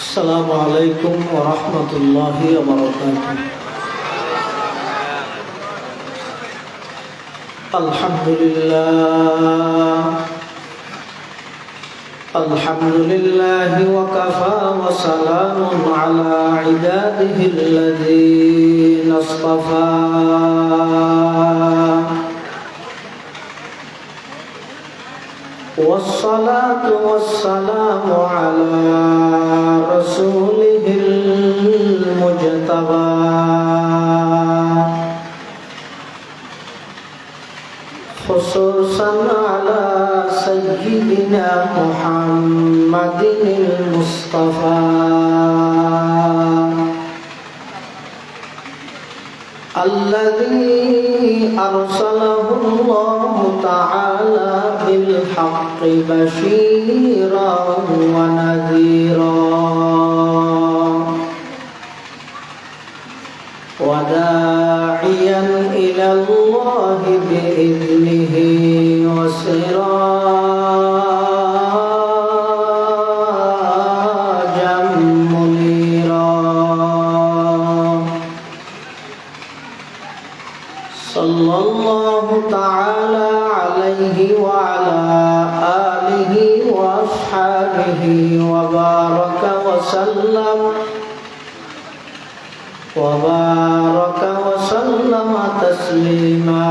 السلام عليكم ورحمة الله وبركاته. الحمد لله وكفى وسلام على عباده الذين اصطفى. والصلاة والسلام على رسوله المجتبى خصوصا على سيدنا محمد المصطفى الذي أرسله الله تعالى بالحق بشيرا ونذيرا وداعيا إلى الله بإذنه وسراجا منيرا. صلى الله تعالى عليه وعلى آله وأصحابه وبارك وسلم تسليما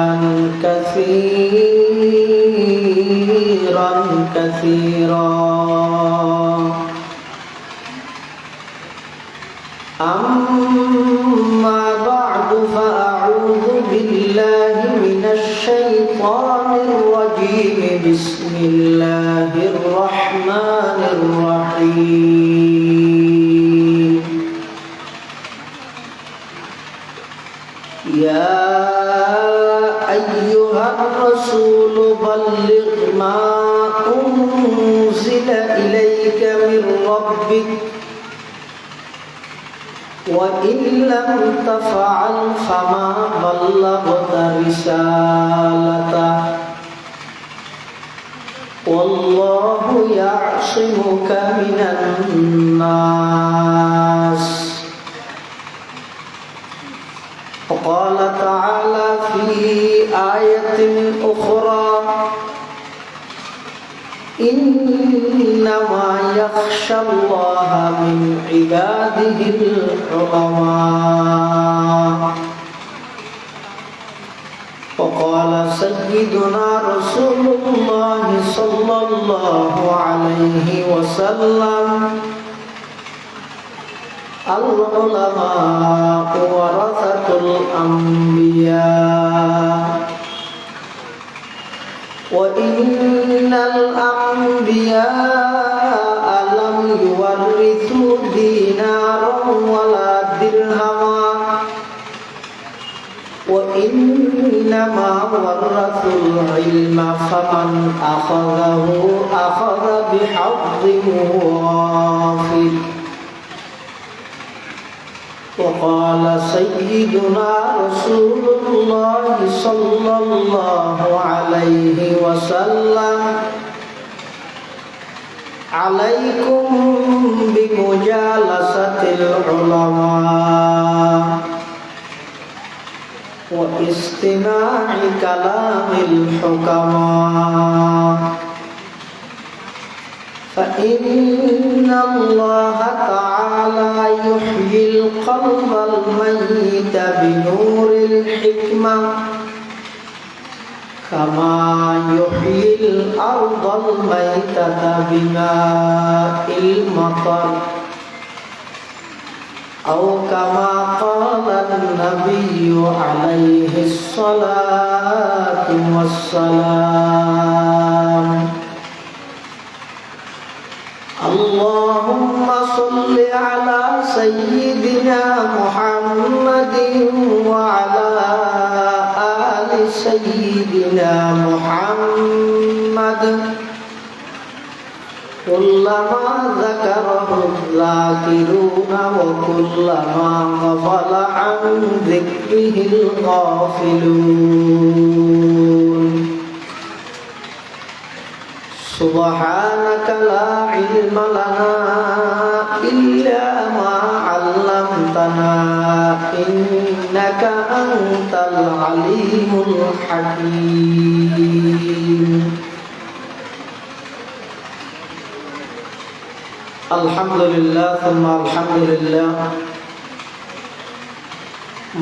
كثيرا. أما بعد فأعوذ بالله من الشيطان الرجيم. بسم الله الرحمن الرحيم. يا أيها الرسول بلغ ما أنزل إليك من ربك وإن لم تفعل فما بلغت رسالته والله يعصمك من الناس. وقال تعالى في آية أخرى إنما يخشى الله من عباده العلماء. وقال سيدنا رسول الله صلى الله عليه وسلم العلماء ورثة الأنبياء وإن الأنبياء لم يورثوا دينارا ولا درهما وإنما ورثوا العلم فمن أخذه أخذ بحظ وافر. وقال سيدنا رسول الله صلى الله عليه وسلم عليكم بمجالسة العلماء واستماع كلام الحكماء فإن الله تعالى يحيي القلب الميت بنور الحكمة كما يحيي الأرض الميتة بماء المطر أو كما قال النبي عليه الصلاة والسلام. اللهم صل على سيدنا محمد وعلى آل سيدنا محمد كلما ذكره الذاكرون وكلما غفل عن ذكره الغافلون. سبحانك لا علم لنا إلا ما علمتنا إنك أنت العليم الحكيم الحمد لله ثم الحمد لله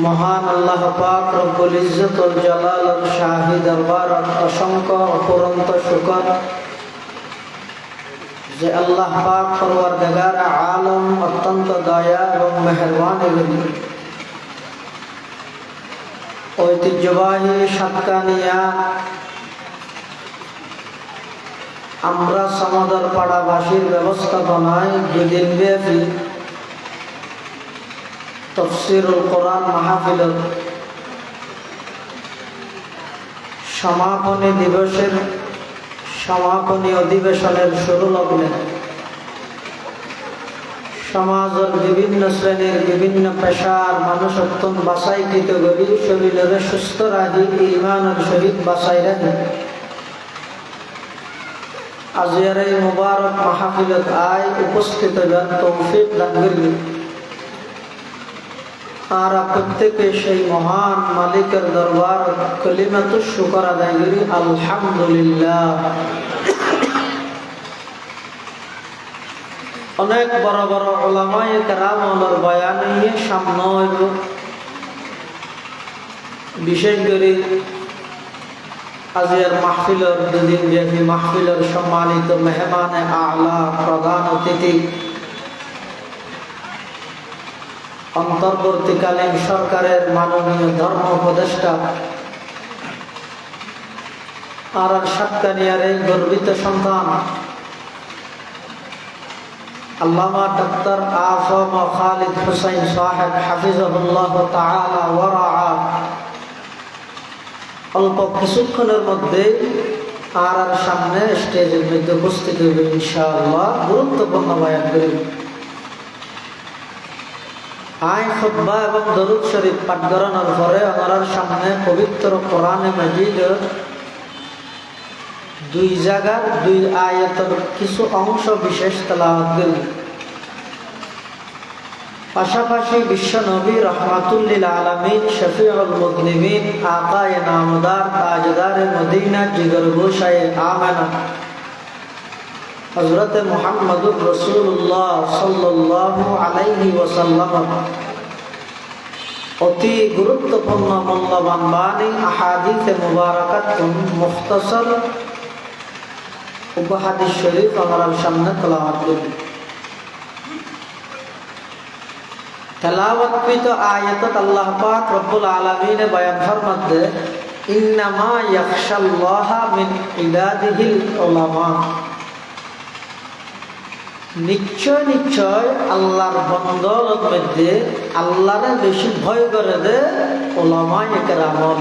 মহান আল্লাহ পাক রব্বুল ইজ্জত ওয়াল জালাল শাহী দরবার অসংখ্য অপরন্ত শুকর যে আল্লাহ পাক পরওয়ারদিগার আলম অত্যন্ত দয়া এবং মেহেরবান ঐতিহ্যবাহী সাতকানিয়া আমরা সমদর পাড়াবাসীর ব্যবস্থাপনায় দুদিন ব্যাপী তাফসীরুল কোরআন মাহফিলের সমাপনী দিবসের সমাপনী অধিবেশনের শুরু লগ্নে সমাজের বিভিন্ন শ্রেণীর বিভিন্ন পেশার মানুষ অত্যন্ত বাছাইকৃত করি শরীরের সুস্থ রাখি ঈমানের সহিত বাছাই রাখি আজিয়ার এই মুবারক মাহফিলত আয় উপস্থিত তৌফিক দান করি আর প্রত্যেকে সেই মহান মালিকের দরবার কলিমাতুশ শুকর আদায় করি আলহামদুলিল্লাহ। অনেক বড় বড় উলামায়ে কেরাম ওনার বয়ান নিয়ে সামনে হইব। বিশেষ করে আজকের মাহফিলের দুদিন ব্যাপী মাহফিলের সম্মানিত মেহমানে আলা প্রধান অতিথি অন্তর্বর্তীকালীন সরকারের মাননীয় ধর্ম উপদেষ্টা আর সাতকানিয়ার এই গর্বিত সন্তান আল্লামা ডক্টর আফম খালিদ হুসাইন সাহেব হাফিজাহুল্লাহ তাআলা ওয়া রাআ অল্প কিছুক্ষণের মধ্যে আর সামনে স্টেজের মধ্যে উপস্থিত হবে ইনশাআল্লাহ। গুরুত্বপূর্ণ বয়ান করবেন। আইন খুতবা এবং দরুদ শরীফ পাঠ করানোর পরে আমার সামনে পবিত্র কোরআনে মাজিদের দুই জায়গার দুই আয়াতের কিছু অংশ বিশেষ তেলাওয়াত করব। পাশাপাশি বিশ্ব নবী রহমাতুল লিল আলামিন শফিউল মুযনিবিন আকায়ে নামদার তাজদারে মদিনা জিগর গোশায়ে আমেনা হযরত মুহাম্মদুর রাসূলুল্লাহ সাল্লাল্লাহু আলাইহি ওয়াসাল্লাম অতি গুরুত্বপূর্ণ মূল্যবান বাণী আহাদিসে মুবারাকাতুন মুখতাসার উপহাদিস শরীফ আমার সামনে তেলাওয়াত করব। তেলাওয়াতকৃত আয়াতত আল্লাহ পাক রব্বুল আলামিন বয়ান ফরমাতে ইন্নামা ইয়াখশাল্লাহা মিন ইবাদিহিল উলামা, নিশ্চয় নিশ্চয় আল্লাহর বান্দার মধ্যে আল্লাহরে বেশি ভয় করে দে উলামায়ে কেরাম।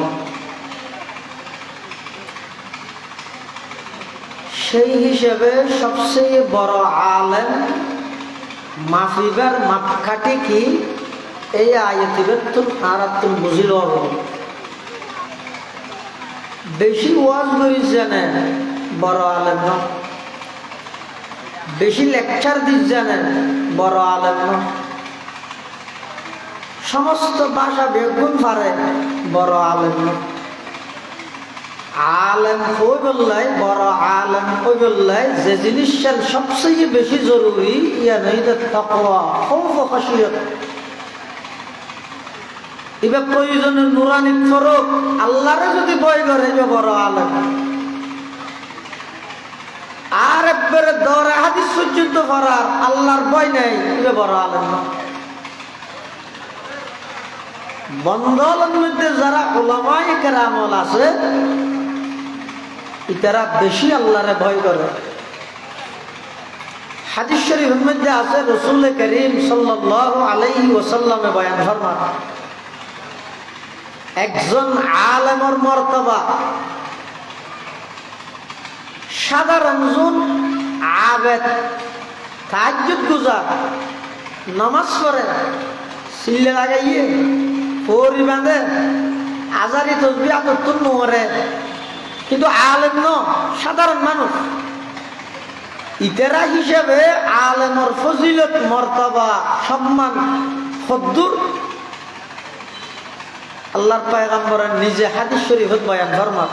সেই হিসেবে সবচেয়ে বড় আলেম মাফিবার মাপকাঠি কি এই আয়াতিবের তুমি আর তুমি বুঝিল। বেশি ওয়াজ করিস জানেন বড় আলেম না, বেশি লেকচার দিস জানেন বড় আলেম না, সমস্ত ভাষা বেগুন পারে বড় আলেম না। আলেম হই বললাই বড় আলেম হই বললাই যে জিনিসটার সবচেয়ে বেশি জরুরি ইয়া নয় তাকওয়া খৌফ ও খাশিয়াত। এবার প্রয়োজনে নুরানি ফরক আল্লাহরে যদি ভয় করে যে বড় আলেম। আর একবারে দরে হাদিস পর্যন্ত পড়ার আল্লাহর ভয় নেই এটা বড় আলেম না। বন্দলের মধ্যে যারা উলামায়ে কেরাম আছে ইতারা বেশি আল্লাহরে ভয় করে। হাদিস শরীফের মধ্যে আছে রাসূল করিম সাল্লাল্লাহু আলাইহি ওয়াসাল্লামে বয়ান ফরমান একজন আলেমের মর্তবা সাধারণ জন আবেদ তাহাজ্জুদ গুজার নামাজ পড়ে সিল্লে লাগাইয়ে পরি বাঁধে আজারি তসবিহ আততুন মরে, কিন্তু আলেম ন সাধারণ মানুষ ইতেরা হিসেবে আলেমর ফজিলত মর্তবা সম্মান হদ্দুর আল্লাহর পয়গম্বরের নিজে হাদিস শরীফত বয়ান ফরমান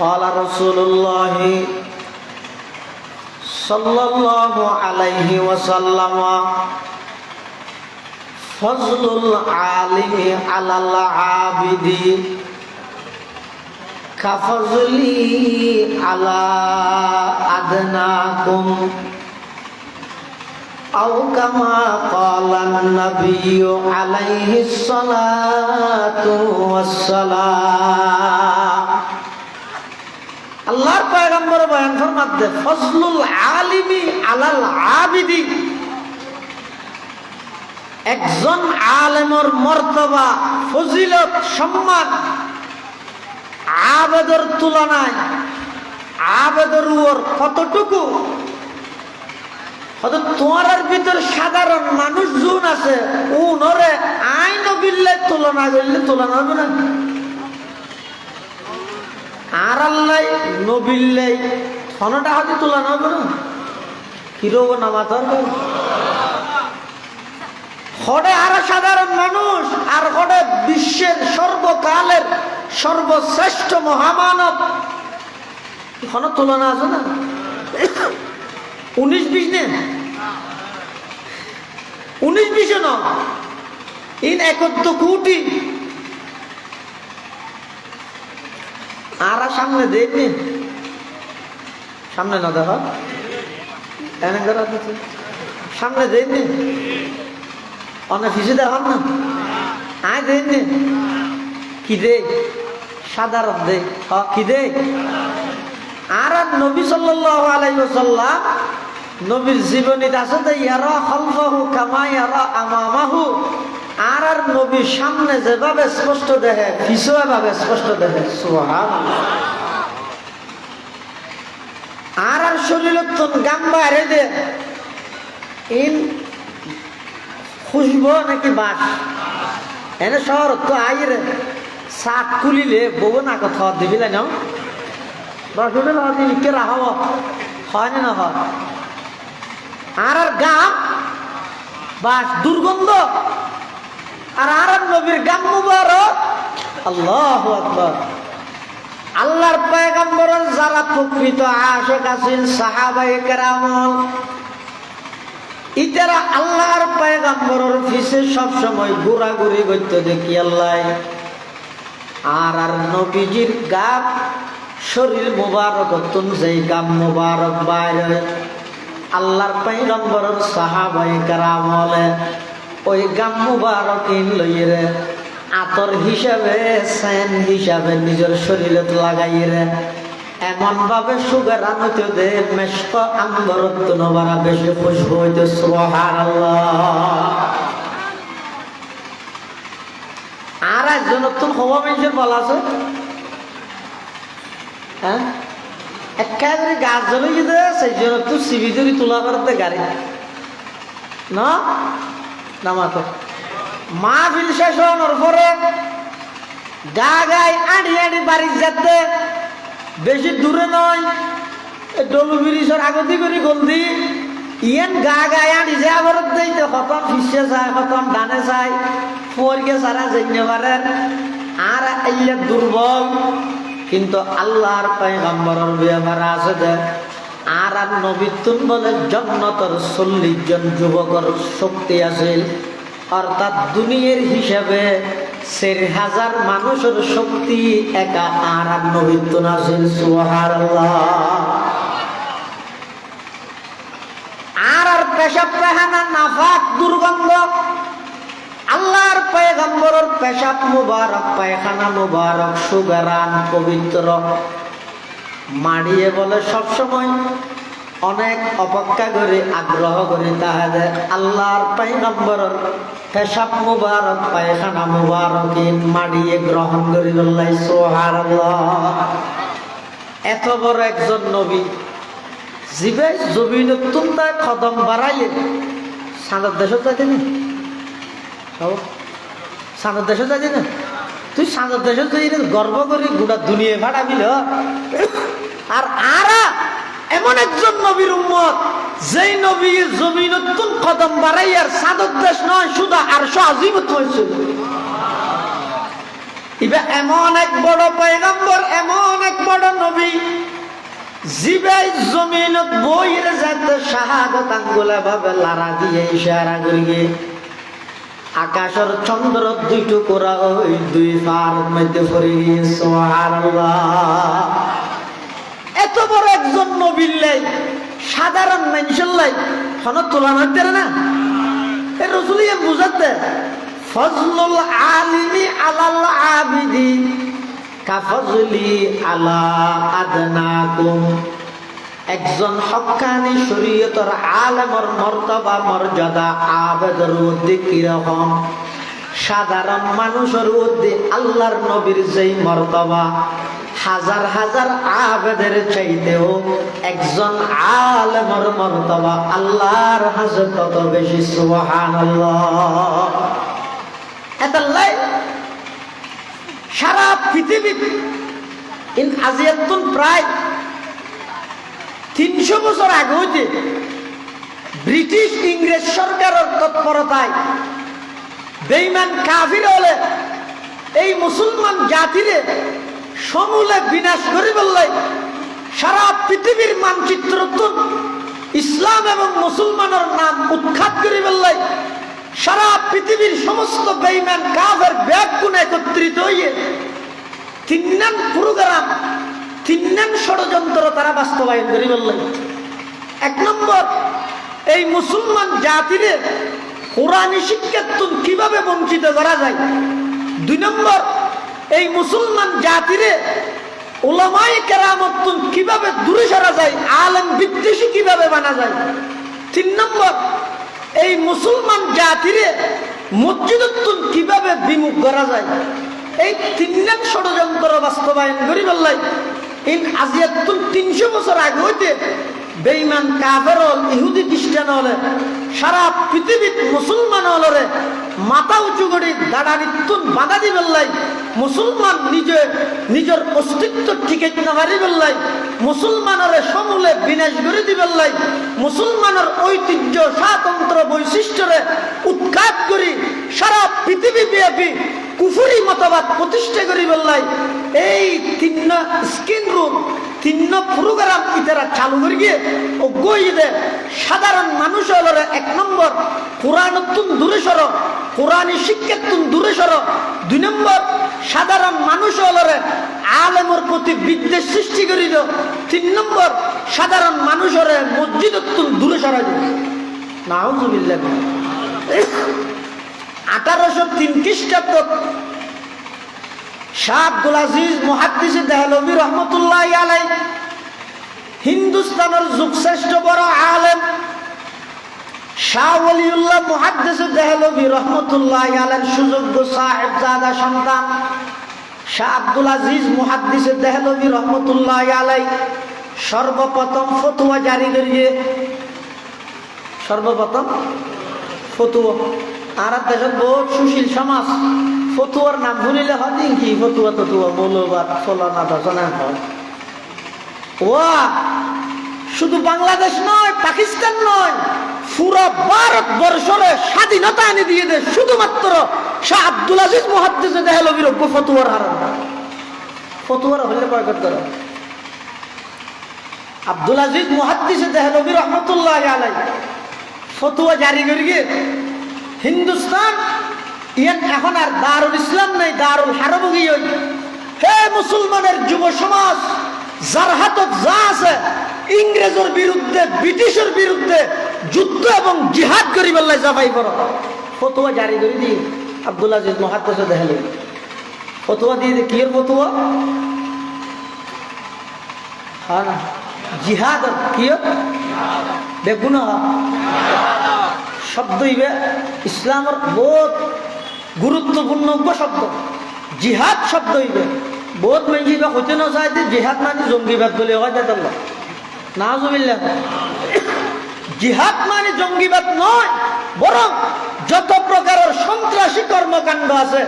قال رسول الله صلى الله عليه وسلم فضل العالم على العابد كفضلي على أدناكم أو كما قال النبي عليه الصلاة والسلام আল্লাহর পয়গম্বর বয়ান ফরমাতে ফজলুল আলিমি আলাল আবিদি একজন আলেমর মর্তবা ফজিলত সম্মান আবেদের তুলনায় আবেদের উপর কতটুকু হয়তো তোমার ভিতর সাধারণ মানুষ জুন আছে উনরে আইন বিল্লে তুলনা করলে তুলনা হবে না আর আল্লাহ নবিল্লাই ফোনটা হাতে তুলনা হবে না কিরব না মাথার হরে আর সাধারণ মানুষ আর হরে বিশ্বের সর্বকালের সর্বশ্রেষ্ঠ মহামানব এখনো তুলনা আছে না 19-20 নে 19-20 না ইন 71 কোটি আর সামনে দেখবে সামনে না দেখো সামনে দেখবে অনেক কিছু দেখান না আয় দেখবে কি দে সাধারণ দে কি দে আর নবী সাল্লাল্লাহু আলাইহি ওয়াসাল্লাম নবীর জীবনীতে আছে যে ইয়ারা খালফাহু কামা ইয়ারা আমামাহু আর নবীর সামনে যেভাবে স্পষ্ট দেখে পিছনে ভাবে স্পষ্ট দেখে সুবহানাল্লাহ আর শরীরত গাম বাইরে দে ইন খুশবো নাকি বাস এনে শহর তো আইরে শাক খুলিলে বউ না কথা দিবিলে না বাসুলে না দিবি কে রাহব হয় না হয় আর গাম বাস দুর্গন্ধ আর নবীর গাম মুবারক আল্লাহু আকবার আল্লাহর পয়গম্বরের যারা প্রকৃত আশিক আছেন সাহাবায়ে কেরাম ইতারা আল্লাহর পয়গম্বরের পিছে সব সময় ঘোরাঘুরি করতে দেখি আল্লাহ আর নবীজির গাম শরীর মুবারক তুন যেই গাম মুবারক বাইরে আল্লাহর পয়গম্বরের সাহাবায়ে কেরাম হলে ওই গাম মুবারক লইরে আতর হিসাবে সেন হিসাবে নিজের শরীরে লাগাইরে এমন ভাবে সুগার আনতে দে মেশক আম্বরত নবারা বেশি খুশবু হইতে সুবহানাল্লাহ আর একজন তুমি হওয়া মানুষের বলা আছে হ্যাঁ একেবারে গাছ জ্বলে গেছে সেই জন্য তুই সিবি ধরি তোলা করতে গাড়ি না নামাতো মাহফিল শেষ হওয়ার পরে গা গাই আড়ি আড়ি বাড়ি যেতে বেশি দূরে নয় ডলু ব্রিজের আগতি করে গলদি ইয়ান গা গায়ে আড়ি যে আবার দিতে খতম ফিসে যায় খতম ডানে যায় ফোরকে সারা জেনে পারেন আর আইলে দুর্বল কিন্তু আল্লাহর পয়গম্বরের ব্যাপার আছে যে আর নবীতুন বলে জান্নাতের 40 জন যুবকের শক্তি আছে অর্থাৎ দুনিয়ার হিসাবে 4000 মানুষের শক্তি একা আর নবীতুন আছে সুবহানাল্লাহ আর পেশাব পায়খানা নাফাক দুর্গন্ধ আল্লাহর পয়গম্বরের পেশাব মুবারক পায়খানা মুবারক সুগরান পবিত্র মাড়িয়ে বলে সব সময় অনেক অপেক্ষা করে আগ্রহ করে তাহাদের আল্লাহর পয়গম্বরের পেশাব মুবারক পায়খানা মুবারক মাড়িয়ে গ্রহণ করে আল্লাহ সুবহানাল্লাহ এত বড় একজন নবী জিবে জমিনতুন তার কদম বাড়াইয়ে সাদের দেশে যাইতে না সাদের দেশে যাইতে না তুই সাদের দেশে যাই গর্ব করি গোটা দুনিয়া ভাড়াবিল আর এমন একজন নবীর উম্মত যেই নবী জমিনতুন কদম বাড়াইয়ার সাদত দেশ নয় শুধু আরশ আজিমত হয়েছে। ইবা এমন এক বড় পয়গম্বর, এমন এক বড় নবী জিবাই জমিনত বইর যাতে শাহাদত আঙ্গুলে ভাবে লারা দিয়ে ইশারা করিয়ে আকাশের চন্দ্র দুই টুকরা ওই দুই পার মধ্যে পড়ে গিয়ে সুবহানাল্লাহ। এত বড় একজন নবীর লাই সাধারণ মানুষের লাই কোনো তুলনা হতে না। এই রসুল বুঝাতে ফজলুল আলিমি আলাল আবিদি কাফজলি আলা আদনাকুম। একজন হক্কানি শরীয়তের আলেমর মর্তবা মর্যাদা আবেদের মধ্যে কিরকম, সাধারণ মানুষের মধ্যে আল্লাহর নবীর যেই মর্তবা হাজার হাজার আবেদের চাইতেও একজন আলেমর মর্তবা আল্লাহর হাজে তত বেশি। সুবহানাল্লাহ। এতাল্লাই সারা পৃথিবী আজিয়াতুন প্রায় 300 বছর আগে হইতে ব্রিটিশ ইংরেজ সরকারের তৎপরতায় বেঈমান কাফির হলে এই মুসলমান জাতিরে সমূলে বিনাশ করে বললাই সারা পৃথিবীর মানচিত্র ইসলাম এবং মুসলমানের নাম উৎখাত করে বললাই সারা পৃথিবীর সমস্ত বেঈমান কাফের ব্যাকুণ একত্রিত হয়ে 3 নং প্রোগ্রাম 3 নং ষড়যন্ত্র তারা বাস্তবায়ন করে বললেন। 1 নম্বর, এই মুসলমান জাতিরে কোরআনী শিক্ষার কিভাবে বঞ্চিত করা যায়। 2 নম্বর, এই মুসলমান জাতিরে উলামায়ে কেরামত কিভাবে দূরে সরা যায়, আলেম বিদ্বেষী কিভাবে বানা যায়। 3 নম্বর, এই মুসলমান জাতিরে মসজিদতুন কিভাবে বিমুখ করা যায়। এই 3 নং ষড়যন্ত্র বাস্তবায়ন করি বললাই ইন আজিয়াতুন 300 বছর আগে হইতে বেঈমান কাফের ইহুদি খ্রিস্টান হলে সারা পৃথিবীর মুসলমান হলরে মাথা উঁচু করে দাঁড়ানিতুন বাধা দি বললাই মুসলমান নিজের অস্তিত্ব টিকে না পারি বললাই মুসলমানের সমূলে বিনাশ করে দি বললাই মুসলমানের ঐতিহ্য স্বাতন্ত্র বৈশিষ্ট্যরে উৎখাত করি সারা পৃথিবী ব্যাপী কুফুরি মতবাদ প্রতিষ্ঠা করি বললাই এই 3 স্ক্রিন রুম 3 প্রোগ্রাম ইতারা চালু করে গিয়ে ও গইয়ে সাধারণ মানুষ হলো 1 নম্বর কোরআনতুন দূরে সর, কোরআনী শিক্ষাতুন দূরে সর। 2 নম্বর, সাধারণ মানুষ হলো আলেমের প্রতি বিদ্বেষ সৃষ্টি করি। 3 নম্বর, সাধারণ মানুষের মসজিদতুন দূরে সরাই। নাউজুবিল্লাহ। 1803 খ্রিস্টাব্দ শাহ আব্দুল আজিজ মুহাদ্দিস দেহলভী রহমতুল্লাহি আলাইহি হিন্দুস্তানের যুগশ্রেষ্ঠ বড় আলেম শাহ ওলিউল্লাহ মুহাদ্দিস দেহলভী রহমতুল্লাহি আলাইহির সুযোগ্য সাহেবজাদা সন্তান শাহ আব্দুল আজিজ মুহাদ্দিস দেহলভী রহমতুল্লাহি আলাইহি সর্বপ্রথম ফতোয়া জারি করিয়ে সর্বপ্রথম ফতোয়া। আর দেশের বহুত সুশীল সমাজ ফতুয়ার নাম ভুলিলে হদিন কি ফতুয়া ততুয়া মৌলবাদ ফলানা দশনা হয়। ওয়া শুধু বাংলাদেশ নয়, পাকিস্তান নয়, পুরো ভারতবর্ষরে স্বাধীনতা এনে দিয়ে দেয় শুধুমাত্র শাহ আব্দুল আজিজ মুহাদ্দিস দেহলভীর ফতুয়ার হারান ফতুয়ার হইলে প্রয়োগ করে। আব্দুল আজিজ মুহাদ্দিস দেহলভী রহমতুল্লাহি আলাইহি ফতুয়া জারি করে গিয়ে হিন্দুস্তান ইয়ান এখন আর দারুল ইসলাম নাই, দারুল হারব গিয়ে হে মুসলমানের যুব সমাজ যার হাতত যা আছে ইংরেজের বিরুদ্ধে ব্রিটিশের বিরুদ্ধে যুদ্ধ এবং জিহাদ করি বললাই জাফাই করো। ফতোয়া জারি করে দিয়ে আব্দুল আজিজ মুহাদ্দিস দেহলভী ফতোয়া দিয়ে কি এর ফতোয়া? হ্যাঁ না জিহাদ কি দেখুন শব্দ ইবে ইসলামের বহুত গুরুত্বপূর্ণ শব্দ। জিহাদ শব্দ ইবে বহুত মেঞ্জিবা হইতে না চাই জিহাদ মানে জঙ্গিবাদ বলে হয় না। নাউজুবিল্লাহ। জিহাদ মানে জঙ্গিবাদ নয়, বরং যত প্রকারের সন্ত্রাসী কর্মকাণ্ড আছে,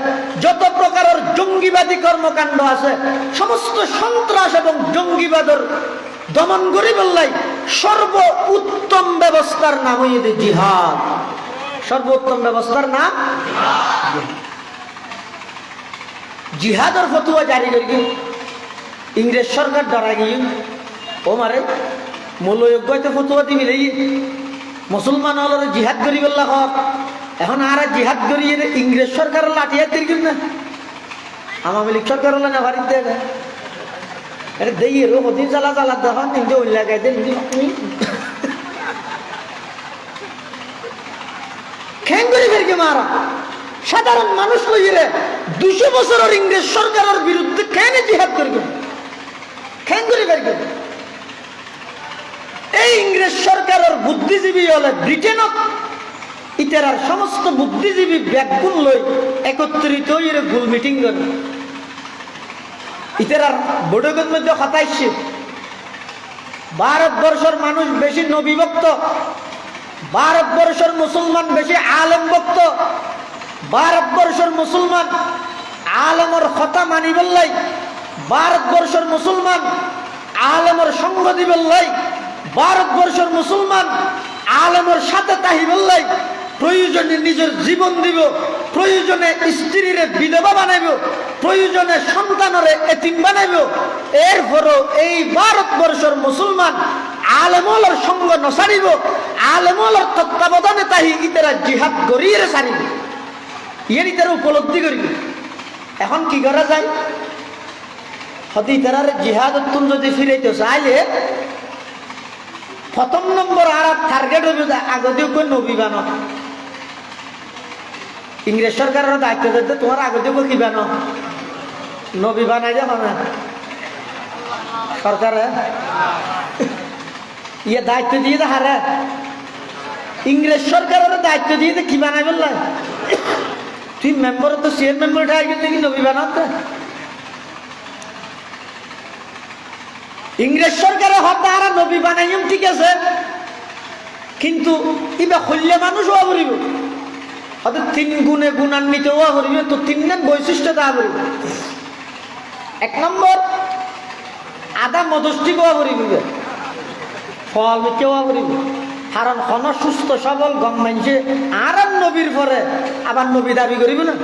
যত প্রকারের জঙ্গিবাদী কর্মকাণ্ড আছে, সমস্ত সন্ত্রাস এবং জঙ্গিবাদের দমন করি বললাই সর্ব উত্তম ব্যবস্থার নাম হইতে জিহাদ। সর্বোত্তম ব্যবস্থার নাম জিহাদের ফতুয়া জারি করি ইংরেজ সরকার ডরা গিয়ে ও মারে মূল্যযোগ্য ফতুয়া দিবি মুসলমান হল জিহাদ করি বললা হক এখন আর জিহাদ করি ইংরেজ সরকার লাঠিয়া দিল না আওয়ামী লীগ সরকার হলো না বাড়িতে এটা দিয়ে রোদিন জ্বালা জ্বালা দেখুন নিজে ওই লাগাই দেন খ্যাং করে ফেরকে মারা সাধারণ মানুষ লইরে 200 বছরের ইংরেজ সরকারের বিরুদ্ধে কেন জিহাদ করবে খ্যাং করে ফেরকে এই ইংরেজ সরকারের বুদ্ধিজীবী হলে ব্রিটেনত ইতারার সমস্ত বুদ্ধিজীবী ব্যাগগুণ লই একত্রিত হয়ে গোল মিটিং করে ইতারার বৈঠকের মধ্যে হতাইছে ভারতবর্ষের মানুষ বেশি নবীভক্ত, ভারতবর্ষের মুসলমান বেশি আলেম ভক্ত, ভারতবর্ষের মুসলমান আলেমর কথা মানি বললাই, ভারতবর্ষের মুসলমান আলেমর সঙ্গ দিবল্লাই, ভারতবর্ষের মুসলমান আলেমর সাথে তাহি বললাই, প্রয়োজনে নিজের জীবন দিব, প্রয়োজনে স্ত্রীর বিধবা বানাইব, প্রয়োজনে সন্তানরে এতিম বানাইব। এরপরও এই ভারতবর্ষের মুসলমান আলেমলের সঙ্গ নসারিব, আলেমলের তত্ত্বাবধানে তাহি ইতারা জিহাদ গড়িয়ে সারিব। ইয়ে ইতারা উপলব্ধি করিব। এখন কি করা যায়? হতে ইতারার জিহাদ তুল যদি ফিরাইতে চাইলে প্রথম নম্বর আর টার্গেট হইব আগতেও কই নবী বানো। ইংরেজ সরকারের দায়িত্ব দিতে তোমার আগতেও কি বানো নবী বানাই যাবো না সরকারে ইয়ে দায়িত্ব দিয়ে দে হারে ইংরেজ সরকারের দায়িত্ব দিয়ে কি বানাই বললাই তুই মেম্বার তো সিএম মেম্বার উঠে আসবেন নাকি নবী বানাতে ইংরেজ সরকারের হত্যা আর নবী বানাইম ঠিক আছে কিন্তু ইবা হইলে মানুষ হওয়া করিব হয়তো 3 গুণে গুণান্বিত হওয়া করিব তো 3 নাম বৈশিষ্ট্য তা করিব। 1 নম্বর আদা মদষ্টি হওয়া করিব ফল মিথ্যে হওয়া করিব কারণ হন সুস্থ সবল গম মানছে আর নবীর পরে আবার নবী দাবি করিব না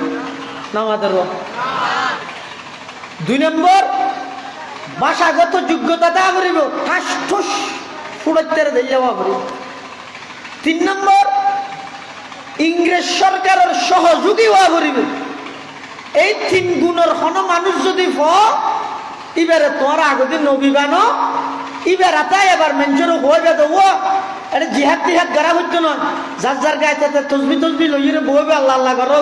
নামাজের 2 নম্বর ভাষাগত যোগ্যতা তা করিব ঠাস ঠুস ফুড়াইতে দিয়ে যাওয়া করিব। 3 নম্বর ইংরেজ সরকারের সহযোগী হওয়া করিব। এই 3 গুণের হন মানুষ যদি এবারে তোমার আগতে নবী বানো এবার তাই এবার মেঞ্চের হয়ে যাবে ও এটা জিহাদ টিহাদ করা হইতো না যার যার গায়ে তসবি তসবি লইরে বইবে আল্লাহ আল্লাহ করো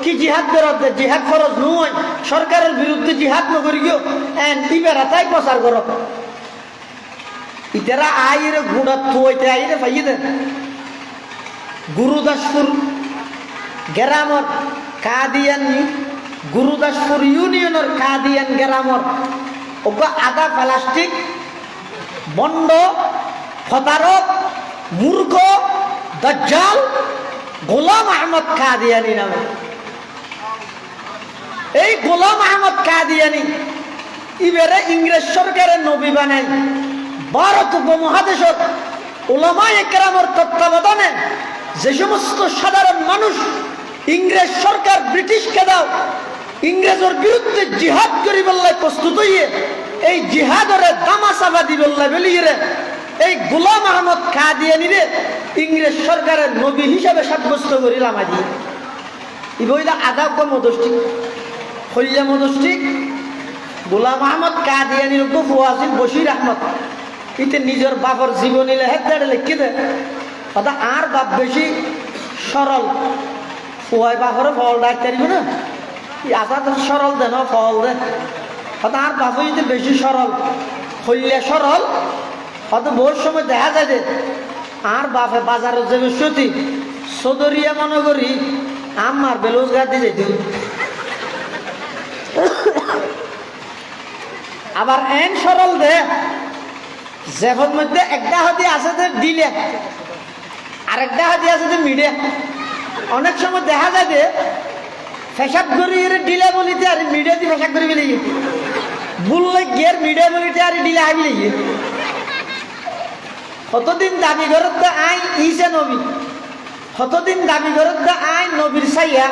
কি জিহাদ বেরোতে জিহাদ খরচ নয় সরকারের বিরুদ্ধে জিহাদ নকরি গিয়েও এবার তাই প্রচার করো ইতারা আইরে গুড়া থুইতে আইরে পাইয়ে দে গুরুদাসপুর গ্রামর কাদিয়ান গুরুদাসপুর ইউনিয়নের কাদিয়ান গ্রামর ওকে আদা প্লাস্টিক বন্ড ফতারক মূর্খ দাজ্জাল গোলাম আহমদ কাদিয়ানি নামে এই গোলাম আহমদ কাদিয়ানি এবারে ইংরেজ সরকারের নবী বানাই ভারত উপমহাদেশের উলামা একরামের তত্ত্বাবধানে যে সমস্ত সাধারণ মানুষ ইংরেজ সরকার ব্রিটিশকে দাও ইংরেজের বিরুদ্ধে জিহাদ করি বললে প্রস্তুত হইয়ে এই জিহাদের দামাচাপা দি বললে বেলিয়ে এই গোলাম আহমদ কাদিয়ানি রে ইংরেজ সরকারের নবী হিসাবে সাব্যস্ত করিলাম আজি ই বইলা আদাব মদষ্টিক হইয়া মদষ্টিক গোলাম আহমদ কাদিয়ানির গফু আছিল বশির আহমদ ইতে নিজের বাপর জীবনী হেদারে লিখি দে কথা আর বাপ বেশি সরল ফুয়াই বাপরে ফল ডাক্তার না আসা সরল দে না ফল দে কথা আর বাপ যদি বেশি সরল হইলে সরল হয়তো বহু সময় দেখা যায় যে আর বাপে বাজারে যাবে সতী সদরিয়া মনে করি আমার বেরোজগার দিয়ে যেত আবার এন সরল দে যেখন মধ্যে একটা হাতি আছে যে দিলে আরেকটা হাতি আছে যে মিডে অনেক সময় দেখা যায় যে ফেসাব করি ডিলে বলিতে আর মিডিয়া দিয়ে ফেসাব করি বলে বললে গিয়ে মিডিয়া বলিতে আর ডিলে আবি লেগে কতদিন দাবি করতে আই ইসে নবী, কতদিন দাবি করতে আই নবীর সাইয়া,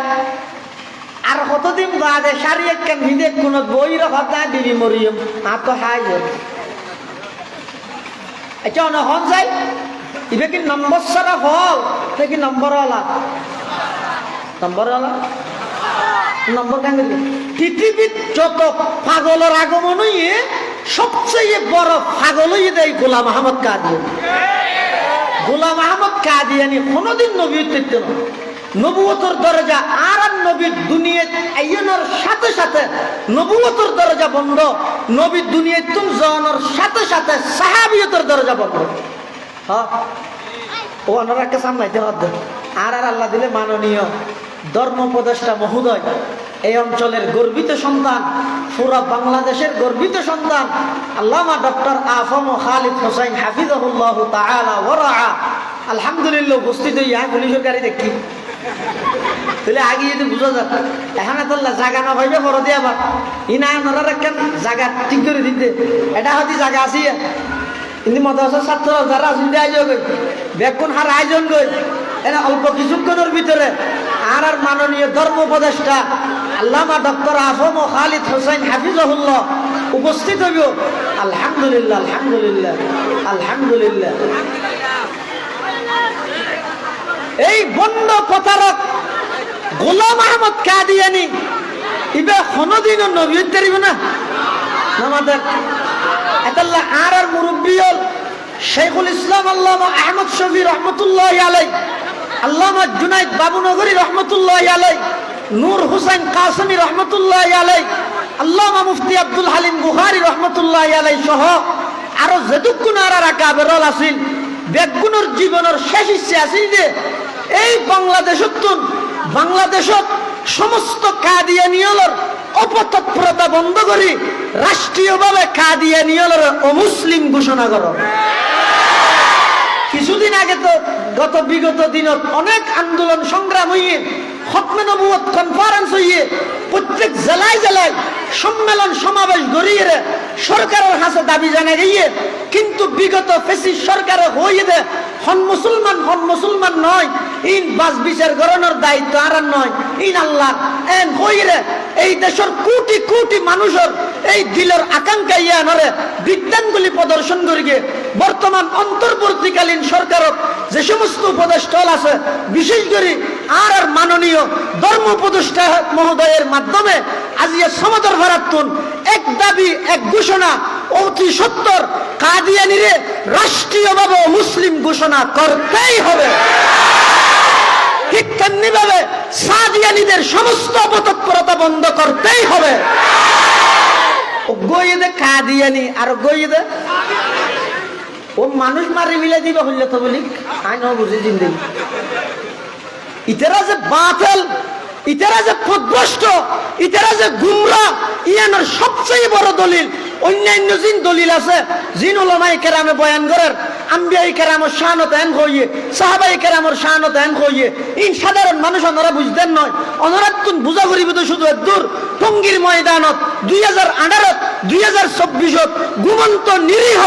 আর কতদিন বাদে সারি একখান ভিদে কোন বইর কথা দিবি মরিয়ম আত হাই এটা অনহন যাই ইবে কি নম্বর সারা ফল নাকি নম্বরওয়ালা? নম্বরওয়ালা নম্বর কেন? পৃথিবীর যত পাগলের আগমন হইয়ে সবচেয়ে বড় পাগল হইয়ে দেয় গোলাম আহমদ কাদিয়ানী। গোলাম আহমদ কাদিয়ানী কোনদিন নবী হইতে না, নবুয়তের দরজা আর নবীর দুনিয়ায় আইনের সাথে সাথে নবুয়তের দরজা বন্ধ, নবীর দুনিয়ায় তুম জনের সাথে সাথে সাহাবিয়তের দরজা বন্ধ। হ্যাঁ ও ওনারাকে সামলাইতে হবে। আর আল্লাহ দিলে মাননীয় ধর্ম উপদেষ্টা মহোদয়, এই অঞ্চলের গর্বিত সন্তান, পুরা বাংলাদেশের গর্বিত সন্তান আল্লামা ডক্টর আফম খালিদ হোসাইন হাফিজাহুল্লাহ তাআলা ওয়া রাআ, আলহামদুলিল্লাহ উপস্থিত হইয়া পুলিশের গাড়ি দেখি তাহলে আগে যদি বুঝা যেত। এখানে তো জায়গা না পাইবে বড় দিয়ে আবার ইনা ওনারা কেন জায়গা ঠিক করে দিতে, এটা হয়তো জায়গা আছে কিন্তু মাদ্রাসার ছাত্র যারা আসুন আয়োজন বেগুন হার আয়োজন করি এরা অল্প কিছুক্ষণের ভিতরে আর মাননীয় ধর্ম উপদেষ্টা আল্লামা ডক্টর আফম খালিদ হোসাইন হাফিজাহুল্লাহ উপস্থিত হইব। আলহামদুলিল্লাহ আলহামদুলিল্লাহ আলহামদুলিল্লাহ। এই বন্য প্রতারক গোলাম আহমদ কাদিয়ানী ইবে কোনদিনও নবী হইতে পারিব না আমাদের এতাল্লাহ। আর মুরব্বী হল শেখুল ইসলাম আল্লামা আহমদ শফি রহমতুল্লাহ আলাই, আল্লামা জুনাইদ বাবুনগরী রহমতুল্লাহ আলাই, নূর হুসাইন কাসমি রহমতুল্লাহ আলাই, আল্লামা মুফতি আব্দুল হালিম বুখারী রহমতুল্লাহ আলাই সহ আরো যেটুকুন আর আকাবেরল আছিল বেগুনের জীবনের শেষ ইচ্ছে আছিল যে এই বাংলাদেশত সমস্ত কাদিয়ানীয়র অপতৎপরতা বন্ধ করি রাষ্ট্রীয়ভাবে কাদিয়ানীয়র অমুসলিম ঘোষণা করো। কিছুদিন আগে তো বিগত দিনত অনেক আন্দোলন সংগ্রাম হইয়ে খতমে নবুয়ত কনফারেন্স হইয়ে প্রত্যেক জেলায় জেলায় সম্মেলন সমাবেশ গড়িয়ে সরকারের কাছে দাবি জানা গিয়ে, কিন্তু বিগত ফেসিস্ট সরকার হইয়ে দে হন মুসলমান নয়, ইন বাস বিচার গড়ানোর দায়িত্ব আর নয়, ইন আল্লাহ এন হইরে এই দেশের কোটি কোটি মানুষের এই দিলের আকাঙ্ক্ষা ইয়ে নরে বিজ্ঞানগুলি প্রদর্শন করিয়ে বর্তমান অন্তর্বর্তীকালীন সরকারত যে সমস্ত উপদেষ্টা আছে বিশেষ করে আর মাননীয় ধর্ম উপদেষ্টা মহোদয়ের মাধ্যমে আজিয়া সমাদর ভারাতুন এক দাবি এক ঘোষণা অতি সত্তর কাদিয়ানীরে রাষ্ট্রীয়ভাবে মুসলিম ঘোষণা করতেই হবে। ঠিক তেমনি ভাবে সাদিয়ানীদের সমস্ত অপতৎপরতা বন্ধ করতেই হবে। গইয়ে কাদিয়ানী আর গইয়ে ও মানুষ মারি মিলে দিবা হইলে তো বলি আইন বুঝে জিন্দেগি ইতারা যে বাতিল, ইতারা যে পথভ্রষ্ট, ইতারা যে গুমরাহ, ইয়ানোর সবচেয়ে বড় দলিল অন্যান্য জিন দলিল আছে জিন উলামায়ে কেরামে বয়ান করেন আম্বিয়ায়ে কেরামের শানত এন হইয়ে সাহাবায়ে কেরামের শানত এন হইয়ে ইন সাধারণ মানুষ ওনারা বুঝতেন নয়, ওনারা তুন বুঝা করিব তো শুধু দূর টঙ্গীর ময়দানত 2018 2024 ঘুমন্ত নিরীহ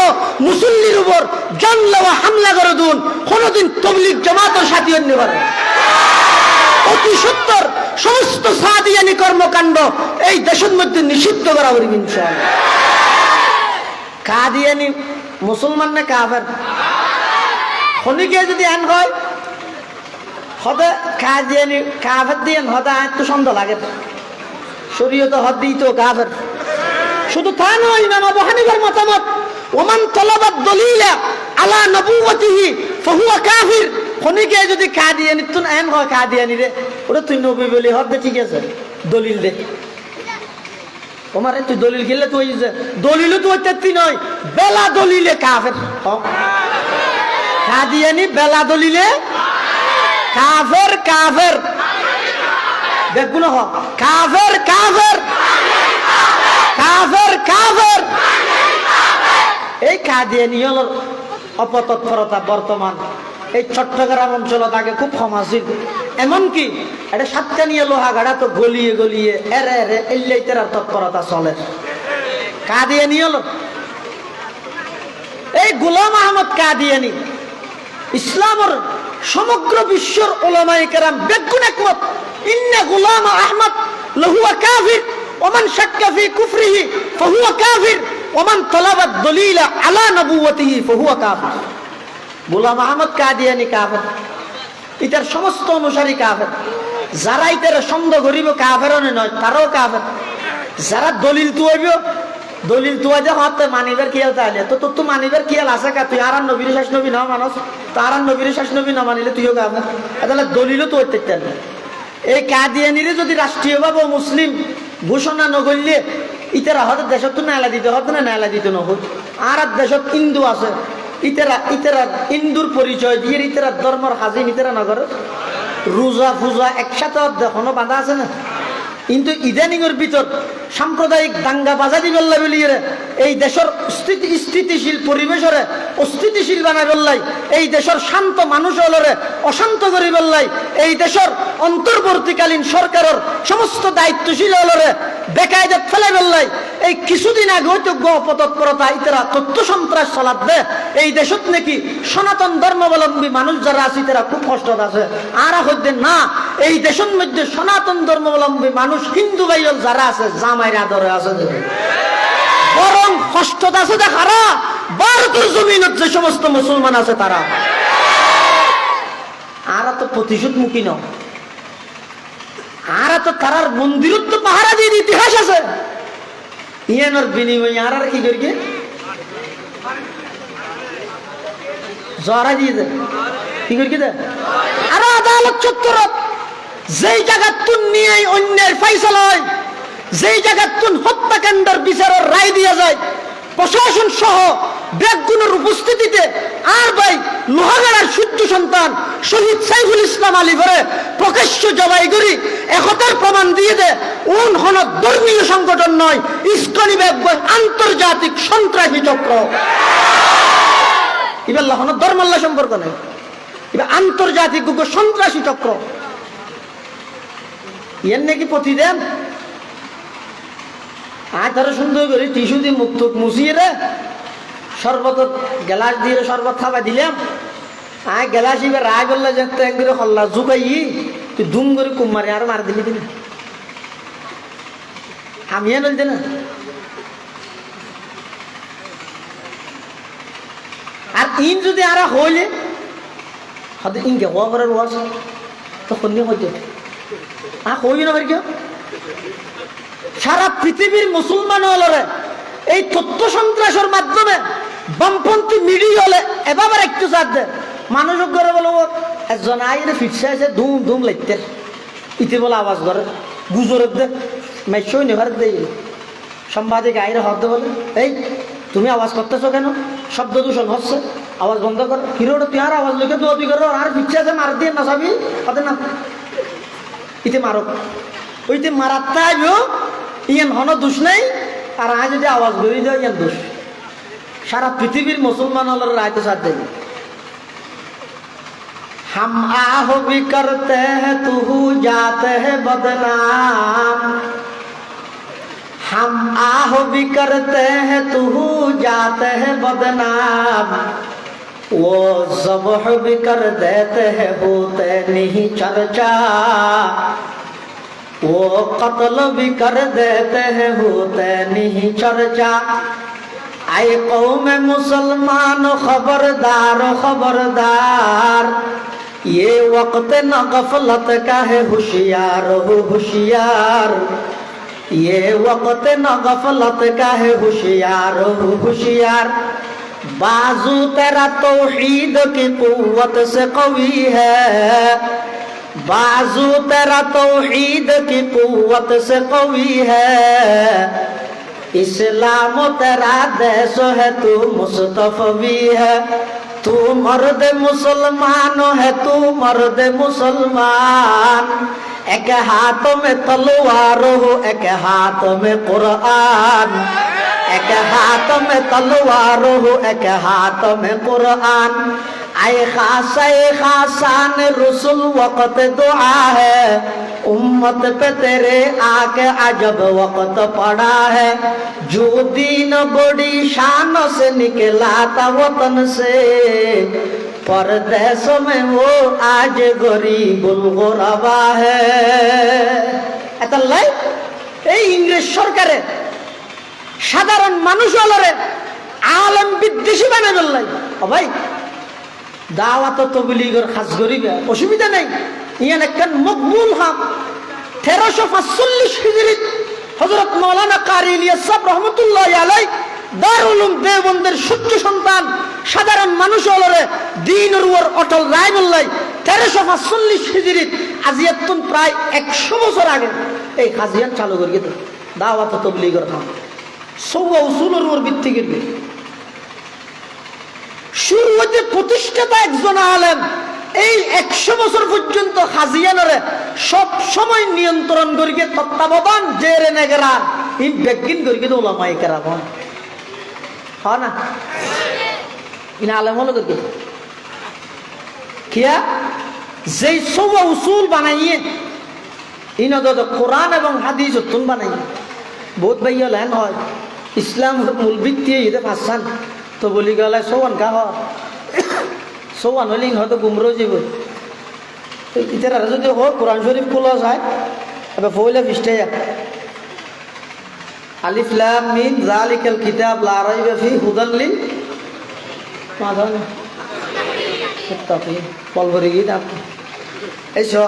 মুসল্লির উপর জানলেওয়া হামলা করে দুন কোনদিন তবলিগ জামাতের সাথী হইতে পারে। অতি সত্তর সমস্ত সাদিয়ানী কর্মকাণ্ড এই দেশের মধ্যে নিষিদ্ধ করা হবে ইনশাআল্লাহ। কাদিয়ানী মুসলমান না কাফের? খনিকে যদি আন হয় হদে কাদিয়ানী কাফের দিয়ে হদে আয় তো সন্দেহ লাগে, শরীয়তে হদ দিই তো কাফের। শুধু তা নয়, ইমাম আবু হানিফার মতামত ওমান তলাবাত দলিলা আলা নবুওয়াতিহি ফাহুয়া কাফির। খনিকে যদি কাদিয়ানী তুন এন হয় কাদিয়ানী রে ওটা তুই নবী বলি হদ ঠিক আছে দলিল দে তোমার তুই দলিল গেলে তুই দলিল তো তুই নয় বেলা দলিলে কাফের। কাদিয়ানী বেলা দলিলে কাফের কাফের দেখুন হ কাফের কাফের কাফের কাফের। এই কাদিয়ানী হল অপতৎপরতা বর্তমান এই চট্টগ্রাম অঞ্চল আগে খুব কম আছিল, এমনকি এটা সাতকানিয়া লোহা গাড়া তো গলিয়ে গলিয়ে এরে এরে এল্লাই তেরার তৎপরতা চলে। কাদিয়ানী হল এই গোলাম আহমদ কাদিয়ানি ইসলামের সমগ্র বিশ্বর উলামায়ে কেরাম বেগুন একমত, ইন্না গোলাম আহমদ লাহুয়া কাফির ওমান শাক্কা ফি কুফরিহি ফাহুয়া কাফির ওমান তালাবা দলিলা আলা নবুওয়াতিহি ফাহুয়া কাফির। গোলাম আহমদ কাদিয়ানি কাফের, ইতার সমস্ত অনুসারী কাফের। যারা ইতার সন্দেহ করিব কাফের নয়, তারাও কাফের। যারা দলিল তুয়াইব, দলিল তুয়াই যে হতে মানিবার খেয়াল তাহলে তো তোর তো মানিবার খেয়াল আছে কা? তুই আর নবীর শেষ নবী না মানুষ, তার নবীর শেষ নবী না মানিলে তুইও কাফের। তাহলে দলিলও তো হতে না। এই কাদিয়ানিরে যদি রাষ্ট্রীয়ভাবে মুসলিম ঘোষণা নগরলে ইতারা হয়তো দেশত তো নালা দিতে হতো না, নালা দিতে নহল। আর দেশত হিন্দু আছে, ইতারা হিন্দুর পরিচয় দিয়ে ইতারা ধর্মের হাজিম ইতারা নগরে রোজা পূজা একসাথে এখনো বাধা আছে না। কিন্তু ইদানিংয়ের ভিতর সাম্প্রদায়িক দাঙ্গা বাজাদি বললা বলিয়ে এই দেশের স্থিতিশীল পরিবেশের অস্থিতিশীল বানাই বললাই, এই দেশের শান্ত মানুষ হলরে অশান্ত করি বললাই, এই দেশের অন্তর্বর্তীকালীন সরকারের সমস্ত দায়িত্বশীল হলরে বেকায়দাত ফেলাই বললাই। এই কিছুদিন আগে হয়তো গপতৎপরতা ইতারা তথ্য সন্ত্রাস চলাত দে এই দেশত নাকি সনাতন ধর্মাবলম্বী মানুষ যারা আছে তারা খুব কষ্ট আছে। আর হইতে না, এই দেশের মধ্যে সনাতন ধর্মাবলম্বী মানুষ হিন্দু ভাইল যারা আছে জামাইয়ের আদরে আছে, বরং কষ্ট আছে দেখারা ভারতের জমিনত যে সমস্ত মুসলমান আছে তারা। আর তো প্রতিশোধ মুখী ন, আর তো তারার মন্দিরত তো পাহারা দিয়ে ইতিহাস আছে। ইয়ানোর বিনিময় আর কি করি জরা দিয়ে দেয়, কি করি দেয়। আর আদালত চত্বরত যেই জায়গার তুন নিয়ে অন্যের ফাইসালা হয়, যেই জায়গার তুন হত্যাকাণ্ডের বিচারের রায় দিয়া যায়, প্রশাসন সহ ব্যাগগুলোর উপস্থিতিতে আর ভাই লোহাগাড়ার সূর্য সন্তান শহীদ সাইফুল ইসলাম আলী ঘরে প্রকাশ্য জবাই করি একতার প্রমাণ দিয়ে দেয় উন হন ধর্মীয় সংগঠন নয়, ইসকনি ব্যাগ আন্তর্জাতিক সন্ত্রাসী চক্র। এবার হন ধর্মাল্লা সম্পর্ক নেই, এবার আন্তর্জাতিক সন্ত্রাসী চক্র। এর নাকি প্রতিদিন আর তারা সুন্দর করে টিস্যু দিয়ে মুখ টুক মুছিয়ে রে শরবত গ্লাস দিয়ে শরবত খাওয়া দিলাম। আয় গ্লাস এবার রায় করলে যে এক করে হল্লা জুকাই তুই দুম করে কুমারি আর মার দিলি দিলি আমিও বলতে না। আর ইন যদি আর হইলে হয়তো ইনকে হওয়া করার ওয়াজ তখন হইতে হই না কেউ। সারা পৃথিবীর মুসলমান হলরে এই তথ্য সন্ত্রাসের মাধ্যমে বামপন্থী মিডিয়া হলে এবার একটু চাপ দেয় মানুষ করে বলো একজন আইরে ফিরছে আছে ধুম ধুম লাগতে ইতি বলে আওয়াজ করে গুজরের দে মেসই নেভার দেই সাংবাদিক আইরে হতে বলে এই তুমি আওয়াজ করতেছো কেন, শব্দ দূষণ হচ্ছে, আওয়াজ বন্ধ কর। হিরোটা তুই আর আওয়াজ লিখে দোয়াদি করো আর ফিরছে আছে মার দিয়ে না চাবি হতে না ইতে মারো ওইতে মারার তাইও ইয়ান হন দোষ নেই। আর আজ যদি আওয়াজ বেরিয়ে যায় ইয়ান দোষ। সারা পৃথিবীর মুসলমান হলের রায় তো সাথ দেবে। हम आह भी करते हैं तू जाते हैं बदनाम, हम आह भी करते हैं तू जाते हैं बदनाम, वो ज़ब्ह भी कर देते हैं होते नहीं चर्चा, वो कत्ल भी कर देते हैं होते नहीं चर्चा। आए कौम मुसलमान खबरदार खबरदार, ये वक्त न गफलत का है होशियार हो होशियार, ये वक्त न गफलत का है होशियार हो होशियार। बाजू तेरा तौहीद की कुव्वत से कवी है, बाजू तेरा तौहीद की कुव्वत से कवी है, इस्लाम तेरा देश है तू मुस्तफवी है, तू मर्द मुसलमान है तू मर्द मुसलमान। एक हाथ में तलवार हो एक हाथ में कुरान, एक हाथ में तलवार हो एक हाथ में कुरान। आए खासान रसूल वक़्त दुआ है, उम्मत पे तेरे आके अजब वक़्त पड़ा है। जो दीन बड़ी शान से निकला था वतन से, परदेश में वो आज गरीबुल गुरबा है। এটা লাই এই ইংরেজ সরকারে সাধারণ মানুষ হলরে আলেম বিদ্বেষী বানাই বললাই। ও ভাই দাওয়াত তবলিগের খাস গরিবে অসুবিধা নাই, ইয়ান একখান মকবুল হাম 1345 হিজরিত হযরত মাওলানা কারি ইলিয়াস সাহেব রহমাতুল্লাহি আলাইহি দারুল উলুম দেওবন্দের সূর্য সন্তান সাধারণ মানুষ হলরে দ্বীনের উপর অটল রায় বললাই। 1345 হিজরিত আজিয়াতুন প্রায় 100 বছর আগে এই খাজিয়ান চালু করে গেছে দাওয়াত তবলিগের কাম সওয়া উসুলের উপর ভিত্তি করে। শুরু হতে প্রতিষ্ঠাতা একজন আলেম এই 100 বছর পর্যন্ত খাজিয়ানরে সব সময় নিয়ন্ত্রণ করিকে তত্ত্বাবধান জেরে নেগরান ইন বেগিন করিকে উলামায়ে কেরাম হয় না ইন আলেম হলো করিকে কিয়া যেই সওয়া উসুল বানাইয়ে ইন কোরআন এবং হাদিস তুন বানাইয়ে বহুত ভাইয়া লেন হয় ইসলাম মূল ভিত্তি ইদে ফাসান তো বলি গেলে সৌয়ান কা হয় সৌয়ান হলে হয়তো গুমরো যাব ইতারা যদি হোক কোরআন শরীফ খোলা যায় এবার পয়লা পৃষ্ঠা আলিফ লাম মিম যালিকাল কিতাব লা রাইবা ফি হুদাল লিল মুত্তাকিন বলবরি গিয়ে আপনি এইসো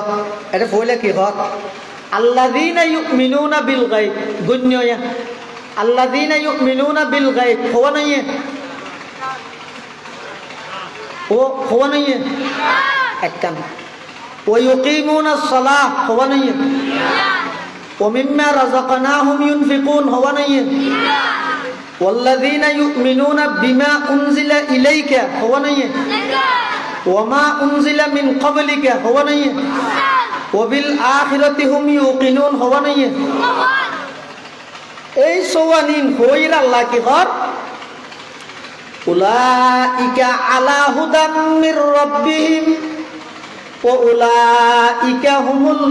এটা পয়লা কি হয় আল্লাযীনা ইউমিনুনা বিল গায়ব গুন্নয়া আল্লাযীনা ইউমিনুনা বিল গায়ব হওয়া নাই वो हुआ नहीं है एक काम वो युकीमून अस्सलाह हुआ नहीं है वो मिम्मा रज़क़नाहुम युनफिकून हुआ नहीं है वल्लज़ीना युमिनून बिमा उन्ज़िला इलैका हुआ नहीं है वमा उन्ज़िला मिन क़ब्लिका हुआ नहीं है वबिल आखिरति हुम युक़िनून हुआ नहीं है। এই সওয়ানিন হইরা আল্লাহ কি কর উলাইকা আলা হুদাম মির রাব্বিহিম ওয়া উলাইকা হুমুল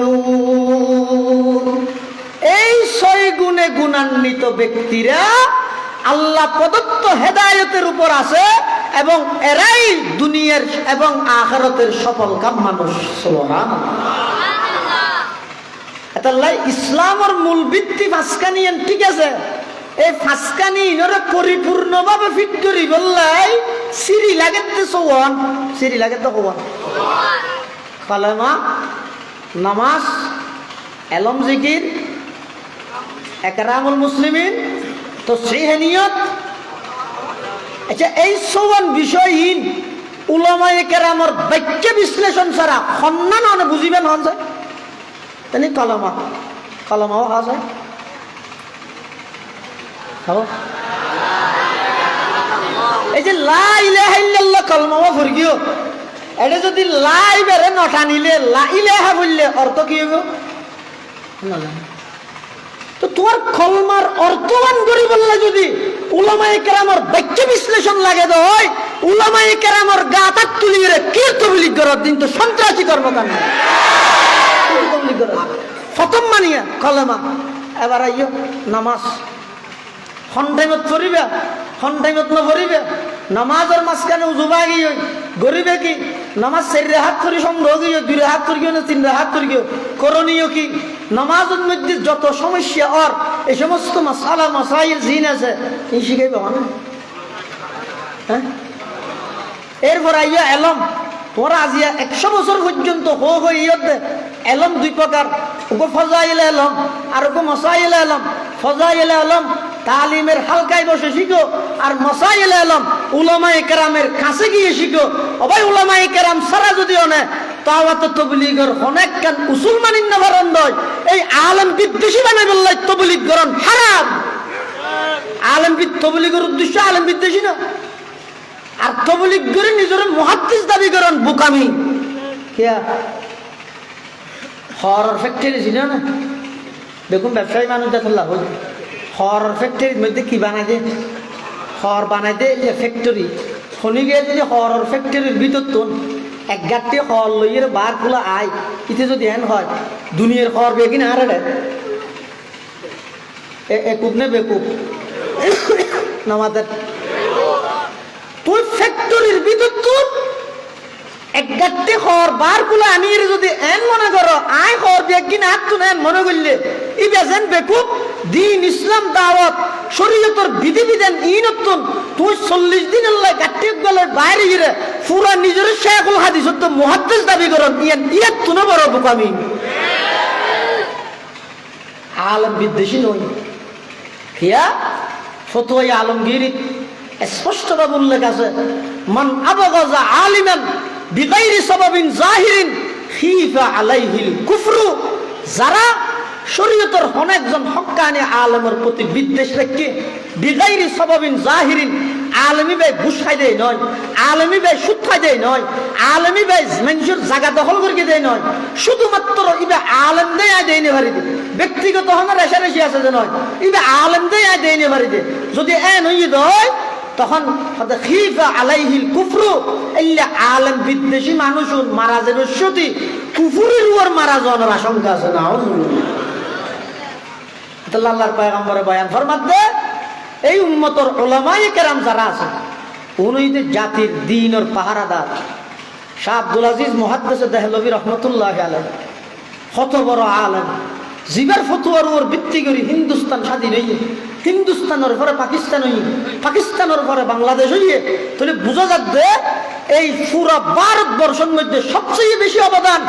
মুফলিহুন। এই 6 গুণে গুণান্বিত ব্যক্তিরা আল্লাহ প্রদত্ত হেদায়েতের উপর আছে এবং এরাই দুনিয়ার এবং আখিরাতের সফলকাম মানুষ। সুবহানাল্লাহ। এটালাই ইসলামের মূল ভিত্তি ফাসকানিয়ান ঠিক আছে। এই ফাসকানি ইনরে পরিপূর্ণভাবে ফিট করি বললাই সিরি লাগেতে সোয়ান সিরি লাগেতে কোয়ান কালেমা নামাজ এলম জিকির একরামুল মুসলিমিন তাসহিহ নিয়ত। আচ্ছা এই সোয়ান বিষয়হীন উলামায়ে কেরামের বাক্য বিশ্লেষণ ছাড়া সম্মান মানে বুঝিবেন হন যায় তানি কালেমা কালেমাও আছে এই যে লা ইলাহা ইল্লাল্লাহ কালমাও ফরগিও এটা যদি লাই বেরে নটানিলে লা ইলাহা বললে অর্থ কি হবে না তো তোমার কলমার অর্থবান করি বললে যদি উলামায়ে কেরামের বাক্য বিশ্লেষণ লাগে তো হয় উলামায়ে কেরামের গাতাত তুলি রে কি তবলিগ করার দিন তো সন্ত্রাসী কর্মকাণ্ড তবলিগ করা প্রথম মানিয়া কলমা। এবার আইও নামাজ সন্ধানত পড়িবা সন্ধানত নপড়িবা নামাজের মাঝখানে উজুবা গিয়ে গরিবে কি নামাজ 4 হাত ধরে সংগ্রহ গিয়ে 2 হাত ধরে গিয়ে না 3 হাত ধরে গিয়ে করণীয় কি নামাজের মধ্যে যত সমস্যা আর এই সমস্ত মাসালা মাসাইল জিন আছে এই শিখাইবে না হ্যাঁ। এরপর আইয়া এলম তোরা আজিয়া 100 বছর পর্যন্ত ইয়তে এলম 2 প্রকার ওগো ফজাইল এলম আর ওগো মাসাইল এলম। ফজাইল এলম তালিমের হালকায় বসে শিখো আর মাসাইল এলম উলামায়ে কেরামের কাছে গিয়ে শিখো। অবাই উলামায়ে কেরাম সারা যদি অনে দাওয়াত তবলিগের অনেক কান উসুল মানিন না বারন্দয় এই আলেম বিদ্বেষী বানাই বললাই তবলিগ করন হারাম। আলেম তবলিগের উদ্দেশ্য আলেম বিদ্বেষী না আর তবলিগ করে নিজের মুহাদ্দিস দাবি করেন বুকামি কিয়া হরর ফ্যাক্টরি ছিল না দেখুন ব্যবসায়ী মানুষ দেখুন লাভ হর ফ্যাক্টরির মধ্যে কি বানাই দে হর বানাই দে ফ্যাক্টরি শনি গিয়ে যদি হরের ফ্যাক্টরির ভিতর তো এক গাঁটটি হর লইয়ের বার খোলা আয় ইতে যদি হেন হয় দুনিয়ার হর বেগি না হারে একুব নে বেকুব নামাদের তুই ফ্যাক্টরির ভিতর তো এক গাঁটটি হর বার খোলা আনিয়ে যদি এন মনে করো আয় হর বেগি না হাত তুন এন মনে করলে ই বেজেন বেকুব দিন ইসলাম দাওয়াত শরীয়তের বিধিবিধান ইনতুন তুই 40 দিন আল্লাহ গাঁটটি গলের বাইরে গিয়ে পুরা নিজের শেখুল হাদিস তো মুহাদ্দিস দাবি করেন ইয়াত তুনে বড় বোকামি আলম বিদ্বেষী নই কিয়া ফতোয়া আলমগীর স্পষ্টভাবে উল্লেখ আছে মান আবগাযা আলিমান বিগাইরি সাবাবিন জাহিরিন খিফা আলাইহিল কুফরু যারা শরীয়তের অনেকজন হক্কানি আলেমের প্রতি বিদ্বেষ রেখে বিগাইরি সাবাবিন জাহিরিন আলেমি ভাই ঘুষ খাই দেয় নয় আলেমি ভাই সুদ খাই দেয় নয় আলেমি ভাই মানুষের জায়গা দখল করে দেয় নয় শুধুমাত্র ইবে আলেম দেয় আয় দেয়নি ভারি দে ব্যক্তিগত হনার রেশারেশি আছে যে নয় ইবে আলেম দেয় আয় দেয়নি ভারি দে যদি এন হয়ে দেয় তখন খিফা আলাইহিল কুফরু ইল্লা আলেম বিদ্বেষী মানুষ মারা যাবে সতী কুফুরের উপর মারা যাওয়ার আশঙ্কা আছে না আল্লাহর পয়গম্বরে বয়ান ফরমাতে এই উম্মতের উলামায়ে কেরাম যারা আছে উনিতে জাতির দ্বীনের পাহারাদার শাহ আব্দুল আজিজ মুহাদ্দিস দেহলভী রাহমাতুল্লাহি আলাইহি কত বড় আলেম জিবার ফতোয়ার উপর ভিত্তি করে হিন্দুস্তান স্বাধীন হইয়ে হিন্দুস্তানের পরে পাকিস্তান হইয়ে পাকিস্তানের পরে বাংলাদেশ হইয়ে তাহলে বোঝা যাচ্ছে এই পুরা ভারতবর্ষের মধ্যে সবচেয়ে বেশি অবদান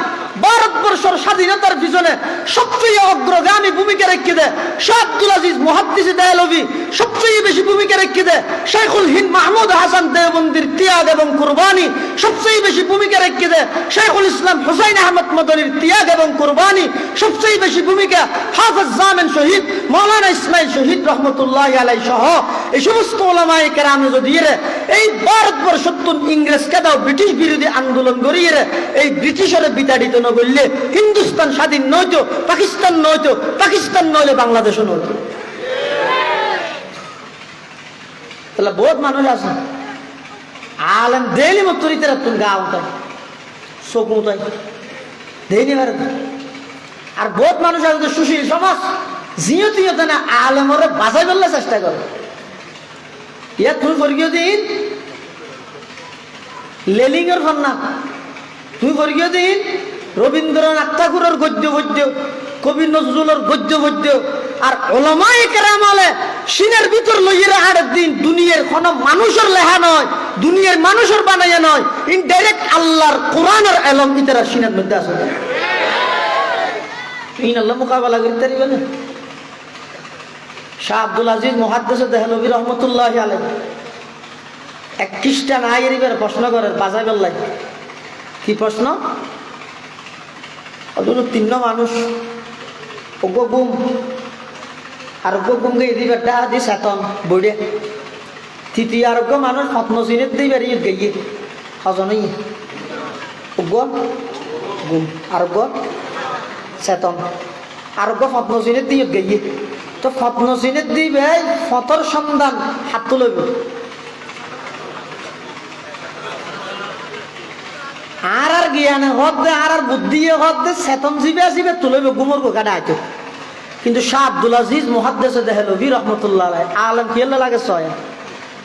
ভারতবর্ষের স্বাধীনতার পিছনে সবচেয়ে অগ্রগামী ভূমিকা রেখে দেয় শাহ আব্দুল আজিজ মুহাদ্দিস দেহলভী সবচেয়ে বেশি ভূমিকা রেখে দেয় শেখুল হিন্দ মাহমুদ হাসান দেওবন্দির ত্যাগ এবং কুরবানি সবচেয়ে বেশি ভূমিকা রেখে দেয় শেখুল ইসলাম হুসাইন আহমদ মদনীর ত্যাগ এবং কুরবানি সবচেয়ে বেশি ভূমিকা হাফেজ জামিন শহীদ মাওলানা ইসমাইল শহীদ রহমতুল্লাহি আলাইহি সহ এই সমস্ত উলামায়ে কেরাম যদি এই ভারতবর্ষ ইংরেজ কেদাও ব্রিটিশ বিরোধী আন্দোলন করিয়ে এই ব্রিটিশের বিতাড়িত ন বললে হিন্দুস্তান স্বাধীন নয়তো পাকিস্তান নয়তো পাকিস্তান নইলে বাংলাদেশও নয়তো তাহলে বহুত মানুষ আছে আলেম দেলি মতরিতে রাখতেন গা উঠায় চোখ উঠায় দেয়নি ভারত আর বহুত মানুষ আছে সুশীল সমাজ জিও তিওতে না আলেমরে বাঁচাই ফেললে চেষ্টা করে ইয়া তুমি ফরগিয়ে দিন লেলিংয়ের ফন্না তুমি ফরগিয়ে দিন রবীন্দ্রনাথ ঠাকুরের গদ্য গদ্য কবি নজরুলের গদ্য গদ্য আর ওলামায়ে কেরাম হলে সিনের ভিতর লইয়ের আড়ের দিন দুনিয়ার কোন মানুষের লেখা নয় দুনিয়ার মানুষের বানাইয়া নয় ইনডাইরেক্ট আল্লাহর কোরআনের এলম ইতারা সিনের মধ্যে আছে ইন আল্লাহ মোকাবেলা করতে পারবে না শাহ আব্দুল আজিজ মুহাদ্দিস দেহলভী রহমতুল্লাহি আলাইহি এক খ্রিস্টান আইরিবের প্রশ্ন করে বাজাই বেল্লাই কি প্রশ্ন তিন মানুষ অজ্ঞ গুম আর অজ্ঞ গুমকে এদিকে ডাহা দি চেতন বড়ে তৃতীয় আরোগ্য মানুষ পদ্মশ্রীর দিবার ইয়ে গিয়ে হজনই অজ্ঞ গুম আরোগ্য চেতন আরোগ্য পদ্মশ্রীর দিয়ে গিয়ে তো পদ্মশ্রীর দিবে ফতর সন্ধান হাত তুলব আর জ্ঞানে হদ দে আর বুদ্ধি হদ দে চেতন জীবে আসিবে তুলবে গুমর গোকাটা আইতো কিন্তু শাহ আব্দুল আজিজ মুহাদ্দিস দেহলভী রহমতুল্লাহ আলাইহি আলম কি লাগে ছয়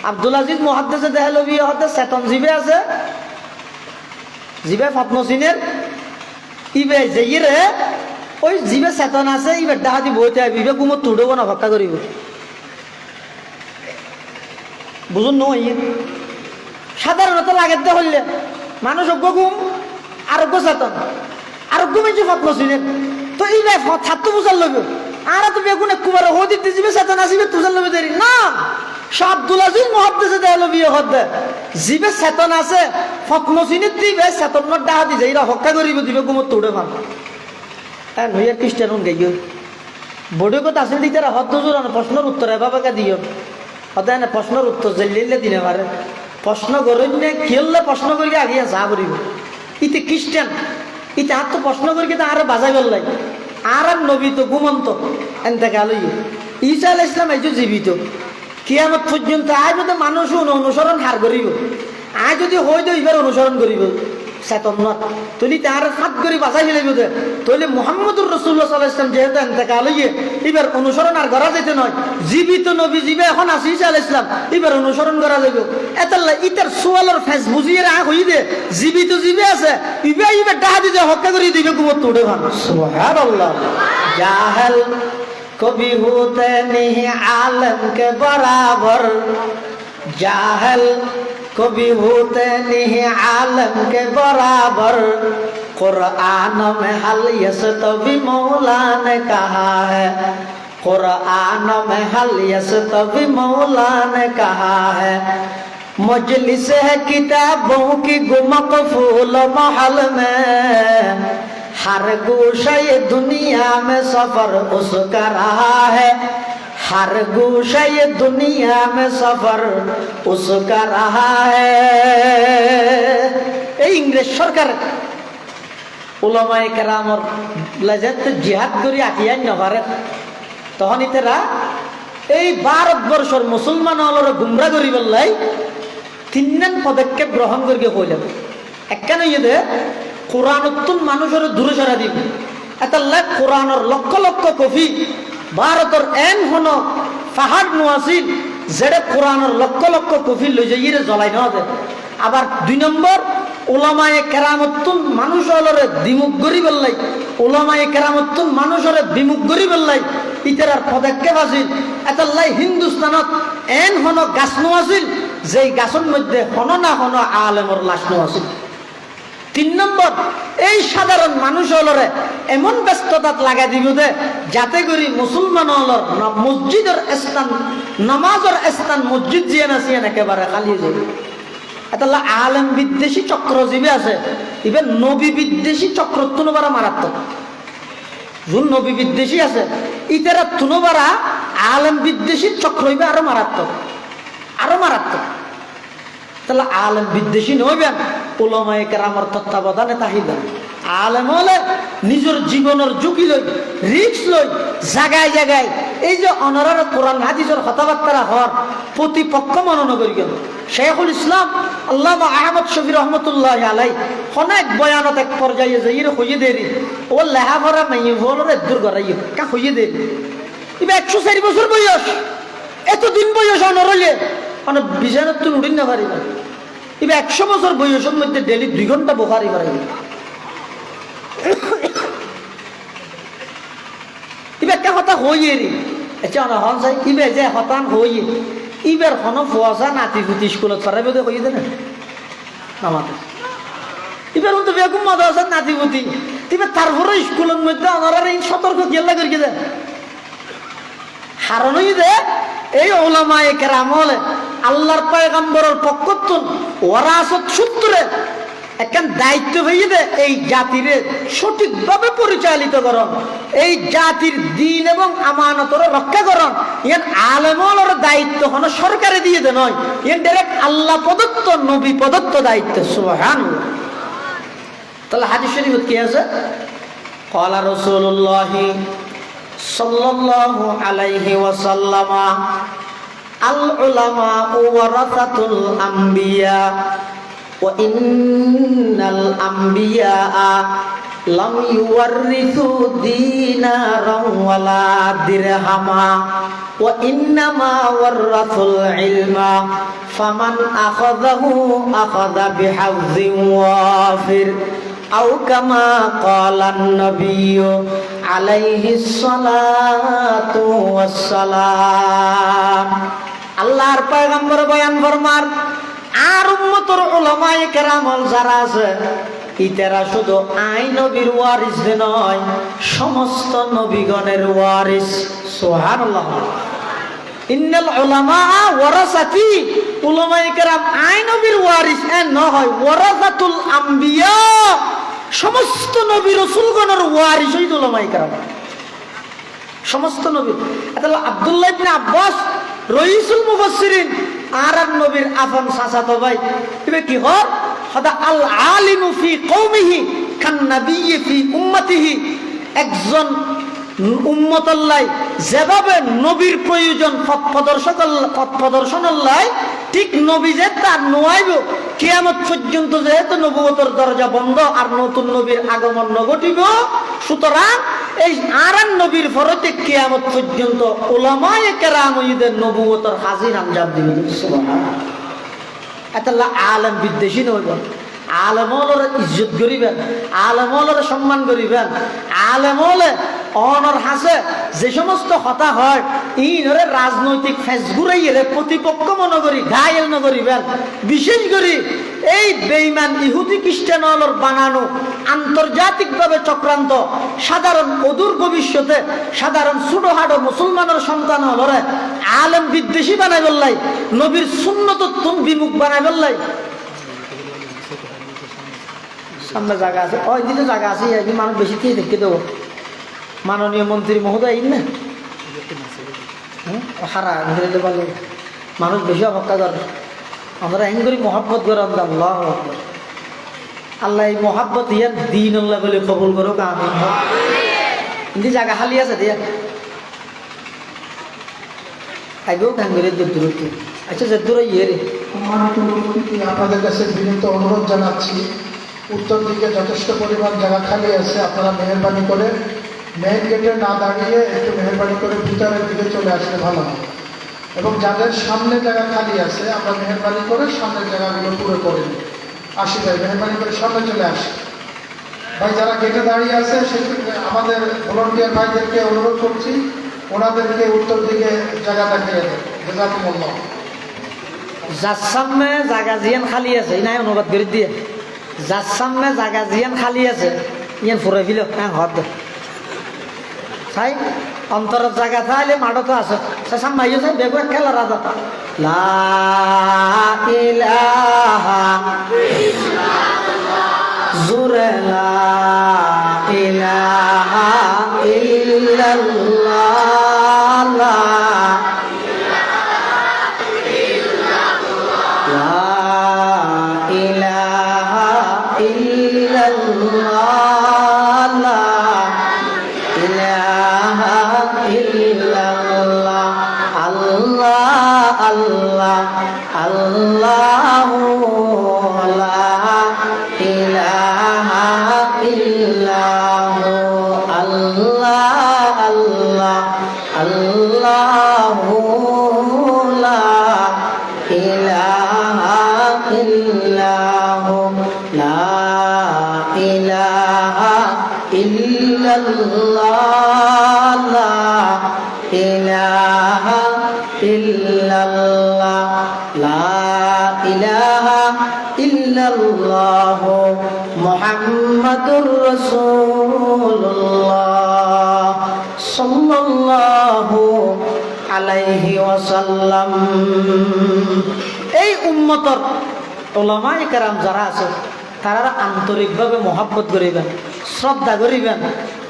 আব্দুল আজিজ মুহাদ্দিস দেহলভী হদ চেতন জীবে আছে জীবে পদ্মশ্রীর ইবে যেইরে ওই জীবে চেতন আছে ইবে ডাহা দি বইতে আইবে গুমর তুড়ব না ভক্কা করিব বুঝুন নয় সাধারণত লাগের দে হইলে মানুষ অজ্ঞ গুম আরোগ্য চেতন আরোগ্য মেয়েছে পদ্মশ্রীর তো এই ছাত্র বুঝার লবে আর তো বেগুন কুমার হদিত দিবে চেতন আসিবে তুজার লবে দেরি না শাহ আব্দুল আজিজ মুহাদ্দিস দেহলভী হদ জিবে চেতন আছে পদ্মশ্রীর দিবে চেতন ডাহা দি যাইরা হক্কা করিব দিবে গুমর তোড়ে ভাল হ্যাঁ নইয়ার খ্রিস্টান গাইও বড় কথা আসেন দিতে হদ জোর প্রশ্নের উত্তর এভাবে দিও হদায় না প্রশ্নের উত্তর জেলিলে দিনে পারে প্রশ্ন করেন না খেললে প্রশ্ন করি আগে যা করিব ইতে খ্রিস্টান ইতে আর তো প্রশ্ন করি তো আরো বাজাই বললাই আর নবী তো ঘুমন্ত এনতে গেল ঈসা আলাইহিস সালাম এই যে জীবিত কিয়ামত পর্যন্ত আজ মানুষ অনুসরণ হার করিব আয় যদি হই তো এবার অনুসরণ করিব চেতনত তুলি তার হাত করে বাঁচাই ফেলাইব দে তৈলে মোহাম্মদুর রসুল্লাহ সাল্লাল্লাহু আলাইহি ওয়াসাল্লাম যেহেতু এন্তেকাল হইয়ে এবার অনুসরণ আর করা যেতে নয় জীবিত নবী জীবে এখন আসি ঈসা আলাইহিস সালাম এবার অনুসরণ করা যাবে এতাল্লা ইতার সোয়ালের ফেস বুঝিয়ে রাখ হই দে জীবিত জীবে আছে ইবে ডাহা দিতে হত্যা করে দিবে কুমত উঠে ভান সুবহানাল্লাহ জাহেল কবি হতে नहीं आलम के बराबर जाहल कभी होते नहीं आलम के बराबर कुरान में हल यस तभी मौला ने कहा है कुरान में हल यस तभी मौला ने कहा है मजलिस है किताबों की गुमकफूल महल में हर गोशा ये दुनिया में सफर उसका रहा है हर गोशा ये दुनिया में सफर उसका रहा है এই ইংরেজ সরকার উলামায়ে কেরামর লাজাত জিহাদ করি আকিয়ান নভারে তখন ইতেরা এই ভারতবর্ষের মুসলমান হলরে গুমরা করি বললাই তিনজন পদক্ষেপ গ্রহণ করিয়ে কইলেন একখানে ইয়ে কোরআনতুন মানুষের দূরে সরা দিব এতাল্লাহ কোরআনের লক্ষ লক্ষ কপি ভারতের এন হন পাহাড় নোয়াছিল যেটা কোরআনের লক্ষ লক্ষ কপি লই যাইয়ে জ্বলাই নেওয়া যায় আবার 2 নম্বর উলামায়ে কেরামতুন মানুষ হলরে দ্বিমুখ গরি বললাই উলামায়ে কেরামতুন মানুষের বিমুখ গরি বললাই ইতার পদক্ষেপ আছিল এতাল্লাহ হিন্দুস্তানত এন হন গাছ নোয়াছিল যেই গাছের মধ্যে হন না হন আলেমর লাশ নোয়াছিল 3 নম্বর এই সাধারণ মানুষ হলরে এমন ব্যস্ততা লাগাই দিব দে যাতে করি মুসলমান হলর মসজিদের স্থান নামাজের স্থান মসজিদ জিয়ে নাচিয়ে একেবারে খালি যাবে এতাল্লাহ আলেম বিদ্বেষী চক্র জীবে আছে ইভেন নবী বিদ্বেষী চক্র তুনবারা মারাত্মক যোন নবী বিদ্বেষী আছে ইতারা তুনবারা আলেম বিদ্বেষী চক্র হইবে আরো মারাত্মক তাহলে আলেম বিদ্বেষী নইবেন উলামায়ে কেরামের তত্ত্বাবধানে তাহিবেন আলেম হলে নিজের জীবনের ঝুঁকি লই রিস্ক লই জায়গায় জায়গায় এই যে অনরার কোরআন হাদিসের কথাবার্তা হওয়ার প্রতিপক্ষ মনন করি গেল শেখুল ইসলাম আল্লামা আহমদ শফি রহমতুল্লাহ আলাই অনেক বয়ানত এক পর্যায়ে যাই হইয়ে দেরি ও লেহা ভরা মাইয়ে ভোলরে দূর করাই কা হইয়ে দেরি এবার 104 বছর বয়স এতদিন বয়স অনরলে মানে বিছানার তুন উঠিন না পারি না এবার 100 বছর বয়সের মধ্যে ডেলি 2 ঘন্টা বোখারি পারাই এবার একটা কথা হইয়ে রে আচ্ছা না হন চাই ইবে যে হতান হইয়ে ইবার হন ফোয়াশা নাতি ফুটি স্কুলত পারাই বোধ হইয়ে দে না নামাতে এবার তো বেগুম মাদ্রাসা নাতি ফুটি এবার তারপরে স্কুলের মধ্যে ওনারা এই সতর্ক গেল্লা করিয়ে দেন হারণই দে এই উলামায়ে কেরাম হলে আল্লাহর পয়গম্বরের পক্ষতুন ওয়ারাসত সূত্রে একখান দায়িত্ব হয়ে দে এই জাতিরে সঠিকভাবে পরিচালিত করন এই জাতির দিন এবং আমানতর রক্ষা করন ইয়ান আলেমর দায়িত্ব হন সরকারে দিয়ে দে নয় ইয়ান ডাইরেক্ট আল্লাহ প্রদত্ত নবী প্রদত্ত দায়িত্ব সুবহানাল্লাহ তাহলে হাদিস শরীফে কি আছে ক্বালা রাসূলুল্লাহ সাল্লাল্লাহু আলাইহি ওয়াসাল্লাম আল উলামা ওয়ারাসাতুল আম্বিয়া ওয়া ইন্নাল আম্বিয়া লাম ইউওয়ারিসু দীনারান ওয়ালা দিরহামা ওয়া ইন্নামা ওয়ারাসুল ইলমা ফামান আখাযাহু আখাযা বিহাযযিন ওয়াফির আও কামা ক্বালান নবিয়্যু আলাইহিস সালাতু ওয়াস সালাম আল্লাহর পয়গম্বর বয়ান ফরমার আর উম্মতের উলামায়ে কেরাম যারা আছে ইতারা শুধু আই নবীর ওয়ারিস নয় সমস্ত নবীগণের ওয়ারিস সুবহানাল্লাহ ইন্নাল উলামা ওয়ারাসাতি উলামায়ে কেরাম আই নবীর ওয়ারিস নয় ওয়ারাসাতুল আম্বিয়া সমস্ত নবী রাসূলগণের ওয়ারিস হই উলামায়ে কেরাম সমস্ত নবী তাহলে আব্দুল্লাহ ইবনে আব্বাস রাইসুল মুফাসসিরিন আর নবীর আপন চাচাতো ভাই এবে কি হয় হদা আল আলিমু ফি কওমিহি কান নাবিয়্যি ফি উম্মতিহি একজন উম্মতাল্লাহ যেভাবে নবীর প্রয়োজন পথ প্রদর্শনাল্লাহ ঠিক নবী যে তার নোয়াইব কিয়ামত পর্যন্ত যেহেতু নবুয়তের দরজা বন্ধ আর নতুন নবীর আগমন নঘটিব, সুতরাং এই আরান নবীর ফরতে কিয়ামত পর্যন্ত উলামায়ে কেরামদের নবুয়তের হাজির আঞ্জাম দিবে। সুবহানাল্লাহ। এতলা আলেম বিদ্বেষী নইব, আলেমলরে ইজ্জত করিবেন, আলেমলরে সম্মান করিবেন, আলেমলে অনর হাসে যে সমস্ত কথা হয় ইনরে রাজনৈতিক ফেসগুড়াইয়ে প্রতিপক্ষ মনে করি ঘায়েল নগরিবেন। বিশেষ করে এই বেঈমান ইহুদি খ্রিস্টানলর বানানো আন্তর্জাতিকভাবে চক্রান্ত সাধারণ অদূর ভবিষ্যতে সাধারণ ছোটহাটো মুসলমানের সন্তান হলরে আলেম বিদ্বেষী বানাই বললাই, নবীর সুন্নত বিমুখ বানাই বললাই। সামনে জায়গা আছে, ওই দিকে জায়গা আছে, একদিন মানুষ বেশি দিয়ে দেখতে দেবো। মাননীয় মন্ত্রী মহোদয় আইন না হারা ধরে বলে মানুষ বেশি অপেক্ষা করে, আমরা এন করি মহাব্বত করে আল্লাহ আল্লাহ এই মহাব্বত ইয়ার দিন আল্লাহ বলে কবুল করো আমি কিন্তু জায়গা খালি আছে দিয়া আগেও খান করে দূরত্ব। আচ্ছা যে দূরে ইয়ে রে আপনাদের কাছে বিনীত অনুরোধ জানাচ্ছি, উত্তর দিকে যথেষ্ট পরিমাণ জায়গা খালি আছে, আপনারা মেহরবানি করে মেইন গেটে না দাঁড়িয়ে একটু মেহরবানি করে ভিতরের দিকে চলে আসলে ভালো হয়। এবং যাদের সামনে জায়গা খালি আছে আমরা মেহরবানি করে সামনের জায়গাগুলো পুরো করে নিই। আসি ভাই, মেহরবানি করে সামনে চলে আসি। ভাই যারা গেটে দাঁড়িয়ে আছে সেক্ষেত্রে আমাদের ভলান্টিয়ার ভাইদেরকে অনুরোধ করছি ওনাদেরকে উত্তর দিকে জায়গা দেখিয়ে দেন। জাযাকুমুল্লাহ। যার সামনে জায়গা জিয়ান খালি আছে নাই অনুবাদ করে দিয়ে, যার সামনে জায়গা জিয়ান খালি আছে ইয়ান ফুরে ফিল হ্যাঁ হদ চাই অন্তরের জায়গা থাকলে মাঠও তো আছে সামাইও চাই বেগুয়া খেলা রাজা লা ইলাহা জোরে লা ইলাহা ইল্লাল্লাহ লা ইলাহা ইল্লাল্লাহ লা ইলাহা ইল্লাল্লাহ আল্লাহ আল্লাহ আল্লাহু লা ইলাহা ইল্লাহু আল্লাহ আল্লাহ আল্লাহু লা ইলাহা ইল্লাহু লা ইলাহা ইল্লাল্লাহ লা ইলাহা ইল্লাল্লাহ লা ইলাহা ইল্লাল্লাহ মুহাম্মাদুর রাসূলুল্লাহ সাল্লাল্লাহু আলাইহি ওয়াসাল্লাম। এই উম্মতর উলামায়ে কেরাম যারা আছে তারা আন্তরিকভাবে মহব্বত করিবেন, শ্রদ্ধা করিবেন,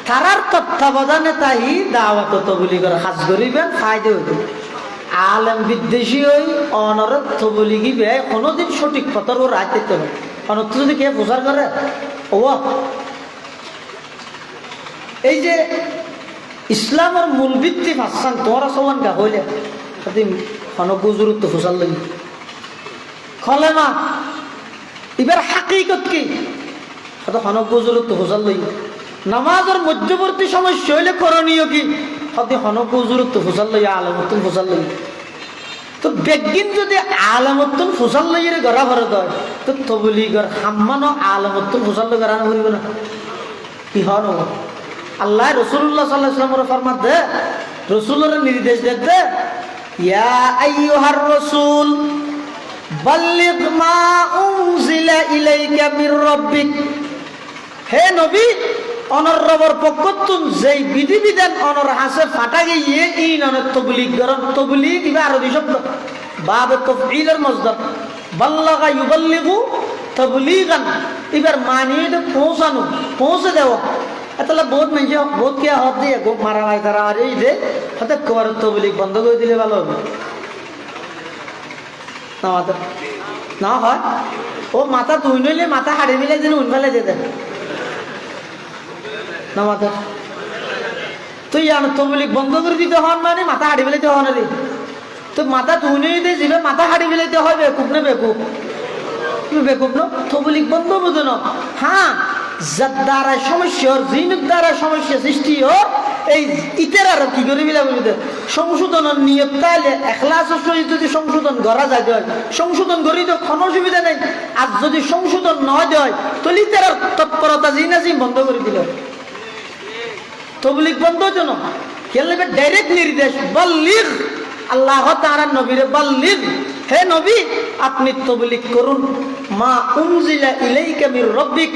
তারার তত্ত্বাবধানে তাই দাওয়াত তবলিগের কাজ করিবেন, ফায়দা হইবে। আলেম বিদ্বেষী হই অনরত তবলিগি বে কোনোদিন সঠিক পথর ও রায় দিতে হবে। অনর্থ যদি কে প্রচার করে ও এই যে ইসলামের মূল ভিত্তি ভাষান তোমরা সমান গা হইলে গুজরুত্ব ফুসাল লাগি খলেমা এবার হাকিকত কি গুজরুত্ব ফুসাল লাগি নামাজের মধ্যবর্তী সমস্যা হইলে করণীয় কি গুজরুত্ব ফুসাল লই আলমতুন ফুসাল লই। তো বেগিন যদি আলমতুন ফুসাল লইয়ের গড়া ভরে দেয় তো তবলিগর হাম্মানো আলমতুন ফুসাল লই গড়ানো করিব না কি হন আল্লাহ রসুল্লাহ সাল্লাল্লাহু আলাইহি ওয়াসাল্লামের ফরমান দে, রসুলের নির্দেশ দে ইয়া আইয়ুহার রাসূল বাল্লিগ মা উনজিলা ইলাইকা মির রাব্বিক। হে নবী অনর রবর পক্ষতুন যেই বিধিবিধান অনর হাসে ফাটা গিয়ে ইন অনেক তবলিগ গরম তবলিগ ইবা আরবি শব্দ বাবে তাফঈলের মসদার বাল্লাগা ইউবাল্লিগু তাবলীগান এবার মানিয়ে পৌঁছানো পৌঁছে দেওয়া। তাহলে বহুত মানুষ বহুত কে হাত দিয়ে মারা নাই তারা আর এই যে হতে কবার তবলিগ বন্ধ করে দিলে ভালো হবে না মাথা না হয় ও মাথা ধুই নইলে মাথা হাড়ে মিলে যেন উনফেলে যেতে না মাথা তুই জানো তবলিগ বন্ধ করে দিতে হন মানে মাথা হাড়ে ফেলে হন রে তো মাথা তুই দিয়ে যাবে, মাথা হাড়ি ফেলাইতে হয় বেকুব না বেকুব? তুমি বেকুব না? তবলিগ বন্ধ বোঝো না। হ্যাঁ, যার দ্বারা সমস্যা, জিনের দ্বারা সমস্যা সৃষ্টি হোক, এই ইতের আর কি করে মিলা বুঝতে সংশোধনের নিয়ত তাইলে এখলাসের সহিত যদি সংশোধন করা যায়, সংশোধন করি তো কোনো অসুবিধা নেই। আর যদি সংশোধন নয় দেয় তাহলে ইতের তৎপরতা জিন আছে বন্ধ করে দিল। তবলিগ বন্ধ জন্য খেলবে ডাইরেক্ট নির্দেশ, বল্লিগ আল্লাহ তাআলা নবীরে বল্লিগ, হে নবী আপনি তবলিগ করুন, মা উনজিলা ইলাইকা মির রাব্বিক,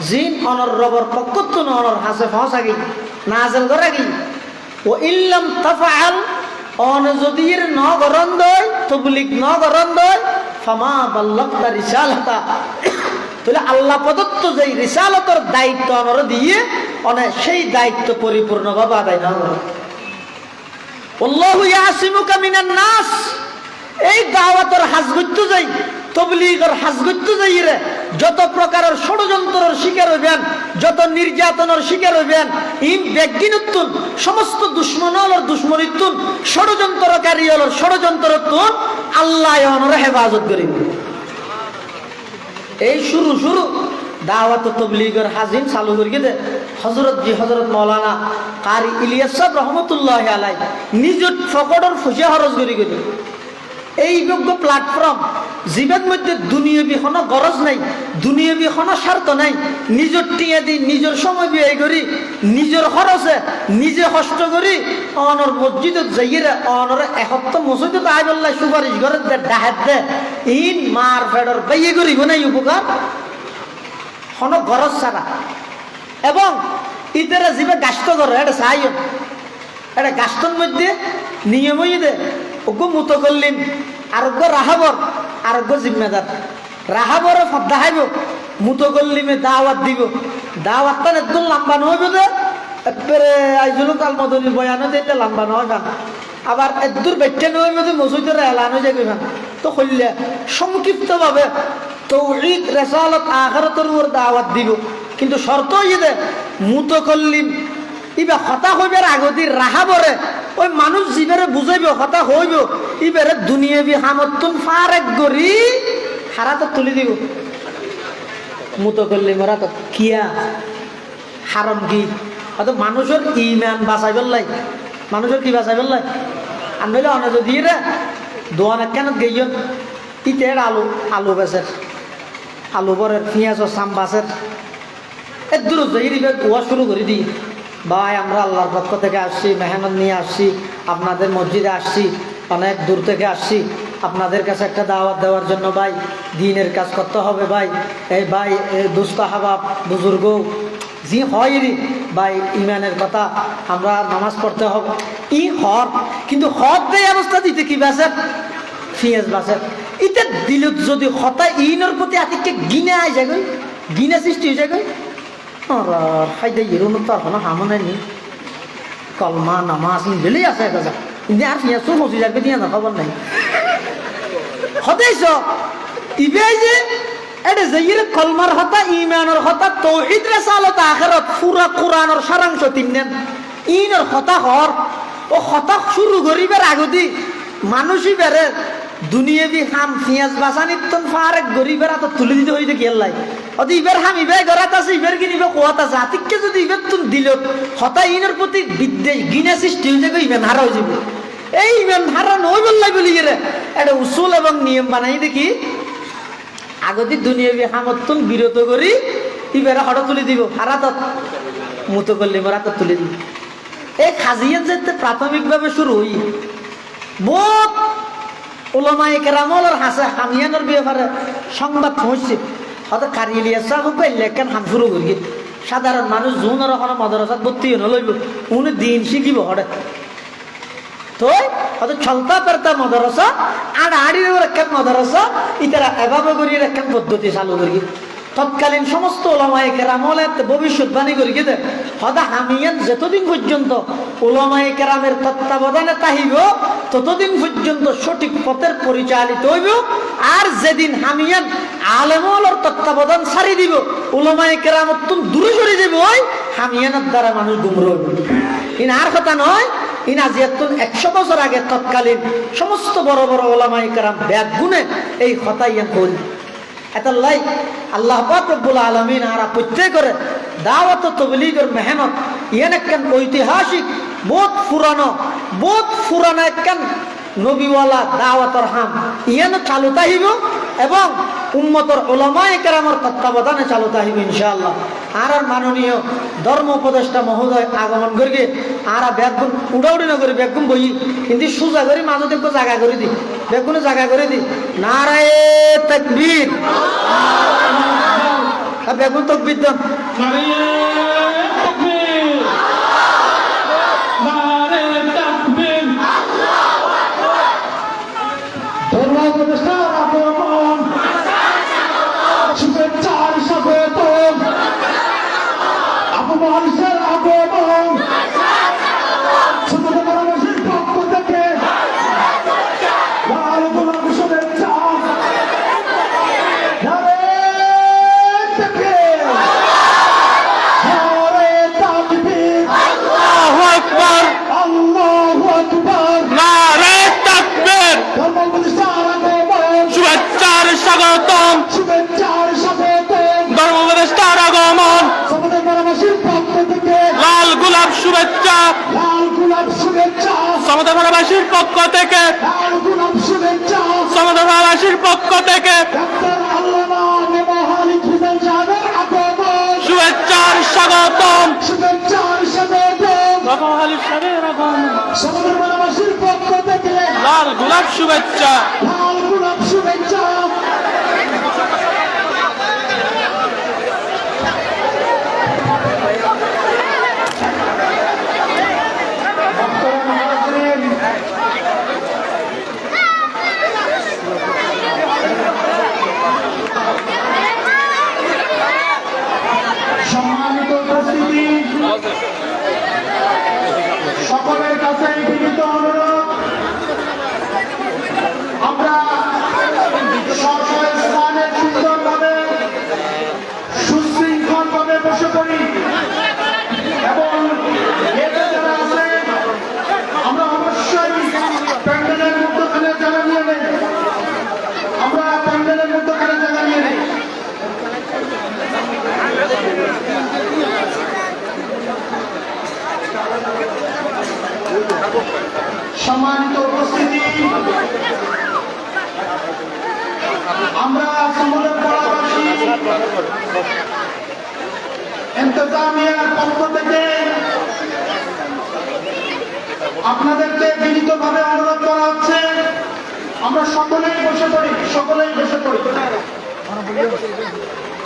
জিন অনর রবর পক্ষ থেকে অনর হাসে ফাসাগি নাযিল করাগি। ও ইল্লাম তাফআল, অন যদি এর ন গরন দয় তবলিগ ন গরন দয়, ফামা বাল্লাগতা রিসালাতা, তাহলে আল্লাহ প্রদত্ত যেই রিসালতের দায়িত্ব অনর দিয়ে অনে সেই দায়িত্ব পরিপূর্ণভাবে আদায় না করে। আল্লাহু ইয়াসিমুকা মিনান নাস, এই দাওয়াতের হাজ করতে যাই, তবলিগের হাজ করতে যাই রে যত প্রকারের ষড়যন্ত্রের শিকার হইবেন, যত নির্যাতনের শিকার হইবেন, ইম ব্যক্তিনতুন সমস্ত দুশ্মনর দুশ্মনিতুন, ষড়যন্ত্রকারী হল ষড়যন্ত্রতুন, আল্লাহ অনর হেফাজত করিব। এই শুরু দাওয়াত তবলিগের হাজিন চালু করি দে হজরত মৌলানা কারি ইলিয়াস সাহেব রহমতুল্লাহ আলাই নিজের ফকটর ফুসে খরচ করি গেল। এই যোগ্য প্ল্যাটফর্ম জীবের মধ্যে দুনিয়াবি কোনো গরজ নাই, দুনিয়াবি কোনো স্বার্থ নাই, নিজের টিয়া দি নিজের সময় ব্যয় করি, নিজের খরচে নিজে কষ্ট করি অনর মসজিদত যাইয়ে অনর এসপ্তাহ মসজিদত আই বললাই সুপারিশ করে দে ডাহাত দে ইন মার ফেডর বাইয়ে করিব নাই উপকার কোনো গরজ ছাড়া। এবং ইতারা জীবে গাস্ত করে এটা চাই, এটা গাস্তর মধ্যে নিয়ম হয়ে দে ওগো মুতো করলিম, আরোগ্য রাহাবর, আরোগ্য জিম্মেদার। রাহাবরে ফদ্দা হাইব, মুতো করলিমে দাওয়াত দিব, দাওয়াতটা একদম লম্বা নহইব দে, একবারে আইজুল কালমদনির বয়ানো দিতে লম্বা নয় গান, আবার এদূর বেটে নহইব যে মসজিদের এলান হয়ে যাবে গান। তো কইলে সংক্ষিপ্তভাবে তাওহীদ রিসালাত আখিরাতের উপর দাওয়াত দিব, কিন্তু শর্ত হইয়ে দে মুতো করলিম ইবা কথা হইবার আগতি রাহাবরে ওই মানুষ জীবেরে বুঝাইব কথা হইব, ইবারে দুনিয়াবি হামতুন ফারেক গরি হারাতে তুলি দিব। মুতো করলি মরা তো কিয়া হারাম কি অত মানুষের ইমান বাঁচাইবার লাই, মানুষের কি বাঁচাইবার লাই। আর নইলে অনেক দিয়ে রে দোয়ান কেন গেইন ইতের আলু বেচের, আলু বরের পেঁয়াজের সাম বাসের এর দূর ওয়া শুরু করে দিই, ভাই আমরা আল্লাহর পক্ষ থেকে আসছি, মেহনত নিয়ে আসছি, আপনাদের মসজিদে আসছি, অনেক দূর থেকে আসছি, আপনাদের কাছে একটা দাওয়াত দেওয়ার জন্য ভাই, দিনের কাজ করতে হবে ভাই, এই ভাই দুস্থ হাবাব বুজুর্গ জি হয় রে ভাই, ইমানের কথা আমরা নামাজ পড়তে হবে ই হর, কিন্তু হর দেয় অবস্থা দিতে কি বাসের ফিয়াজ বাসের ইটা দিল যদি হতা ইনের প্রতি আতিকে গিনে আয় যায়, গিনে সৃষ্টি হয়ে যায়। খাইতে এরুন তো আর হামনে নি কলমা নামাজ বেলেই আছে একটা কিন্তু আর ফিয়াজ ফসি যাবে দিয়ে না খবর নাই হতেইছ ইবে যে এটা যে কলমার হতা ইমানের হতা তাওহীদ রিসালাত আখিরাত পুরা কোরআনের সারাংশ তিননেন ইনের হতা হর ও হতা শুরু করিবার আগদি মানুষই বেরে দুনিয়াবি হাম পেঁয়াজ বাসানিতন ফারেক গরিবের হাতে তুলে দিতে হইতে কি আল্লাহ অত ইবের হাম ইবে গরাত আছে ইবের কিনিবে কোয়াত আছে আতিককে যদি ইবের তুন দিল হতা ইনের প্রতি বিদ্বেষ গিনা সৃষ্টি হয়ে যাবে, ইবেন হারা হয়ে যাবে। এই ইবেন হারা নই বললাই বলি গেলে এটা উসুল এবং নিয়ম বানাই দেখি আগতি দুনিয়াবি হামতন বিরত করি ইবেরা হঠাৎ তুলে দিব, হারাত মুতো করলে হারাত তুলে দিব। এই খাজিয়াত যেতে প্রাথমিকভাবে শুরু হই বহুত ওলামায়ে কেরামর হাসে হামিয়ানোর ব্যাপারে সংবাদ পৌঁছছে, হয়তো কারি ইলিয়াস সাহেব লেখেন হাম শুরু করি সাধারণ মানুষ জুনের ওখানে মাদ্রাসাত ভর্তি হইব উনি দিন শিখিব হঠাৎ তো হয়তো চলতা পেরতা মাদ্রাসা আর আড়ির একখান মাদ্রাসা ইতারা এভাবে করি একখান পদ্ধতি চালু করি। তৎকালীন সমস্ত ওলামায়ে কেরামলে ভবিষ্যৎবাণী করি গেছে হয়তো হামিয়ান যতদিন পর্যন্ত ওলামায়ে কেরামের তত্ত্বাবধানে তাহিব ততদিন পর্যন্ত সঠিক পথের পরিচালিত হইব, আর যেদিন হামিয়ান আলেমর তত্ত্বাবধান ছাড়ি দিব ওলামায়ে কেরামত দূরে সরে যাব ওই হামিয়ানের দ্বারা মানুষ গুমরা হইব। আর কথা নয় ইনা যেহেতু 100 বছর আগে তৎকালীন সমস্ত বড় বড় ওলামায়ে কেরাম ব্যাগ গুনে এই কথা ইয়ান করি এটা লাই আল্লাহ পাক রব্বুল আলামিন আরা প্রত্যেক করে দাওয়াত তাবলীগের মেহনত ইয়ান একখান ঐতিহাসিক বহুত পুরানো একখান নবীওয়ালা দাওয়াতর হাম ইয়ান চালু তাহিব এবং উম্মতর ওলামায়ে কেরামের তত্ত্বাবধানে চালু তাহিব ইনশাআল্লাহ। আর মাননীয় ধর্ম উপদেষ্টা মহোদয় আগমন করি আর ব্যাগুন উড়াউড়ি না করি বেগুন বই কিন্তু সোজা করি মাঝে দেখবো জায়গা করে দি বেগুনে জায়গা করে দি নারায়ে তাকবীর বেগুন তকবীর দেন ধর্ম উপদেষ্টা আগমন শুভেচ্ছার স্বাগতম আবু মানুষের আগমন ছোট মানুষের পক্ষ থেকে লাল গোলাপ শুভেচ্ছা নারে তাকবীর নারে তাকবীর আল্লাহু আকবার আল্লাহু আকবার নারে তাকবীর ধর্ম উপদেষ্টা আগমন শুভেচ্ছার স্বাগতম শুভেচ্ছার স্বাগতম ধর্ম উপদেষ্টার আগমন আমাদের বারাবাসীর পক্ষ থেকে লাল গোলাপ শুভেচ্ছা লাল গোলাপ শুভেচ্ছা সমুদ্রবাসীর পক্ষ থেকে লাল গোলাপ শুভেচ্ছা সমুদ্রবাসীর পক্ষ থেকে ডক্টর আল্লামা মেমোহালি খিজান সাহেবের আগমন শুভেচ্ছার স্বাগতম শুভেচ্ছার স্বাগতম আমাদের বারাবাসীর পক্ষ থেকে লাল গোলাপ শুভেচ্ছা লাল গোলাপ শুভেচ্ছা সম্মানিত উপস্থিতি সকলের কাছে বিনীত অনুরোধ আমরা স্থানে সুন্দরভাবে সুশৃঙ্খলভাবে বসে পড়ি এবং এতে যারা আছে আমরা অবশ্যই প্যান্ডেলের মধ্যখানে জায়গা নিয়ে নেই আমরা প্যান্ডেলের মধ্যখানে জায়গা নিয়ে নেই সম্মানিত উপস্থিতি আমরা সমলের পাড়াবাসী ইন্তজামিয়ার পক্ষ থেকে আপনাদেরকে বিনীতভাবে অনুরোধ করা হচ্ছে আমরা সকলেই বসে পড়ি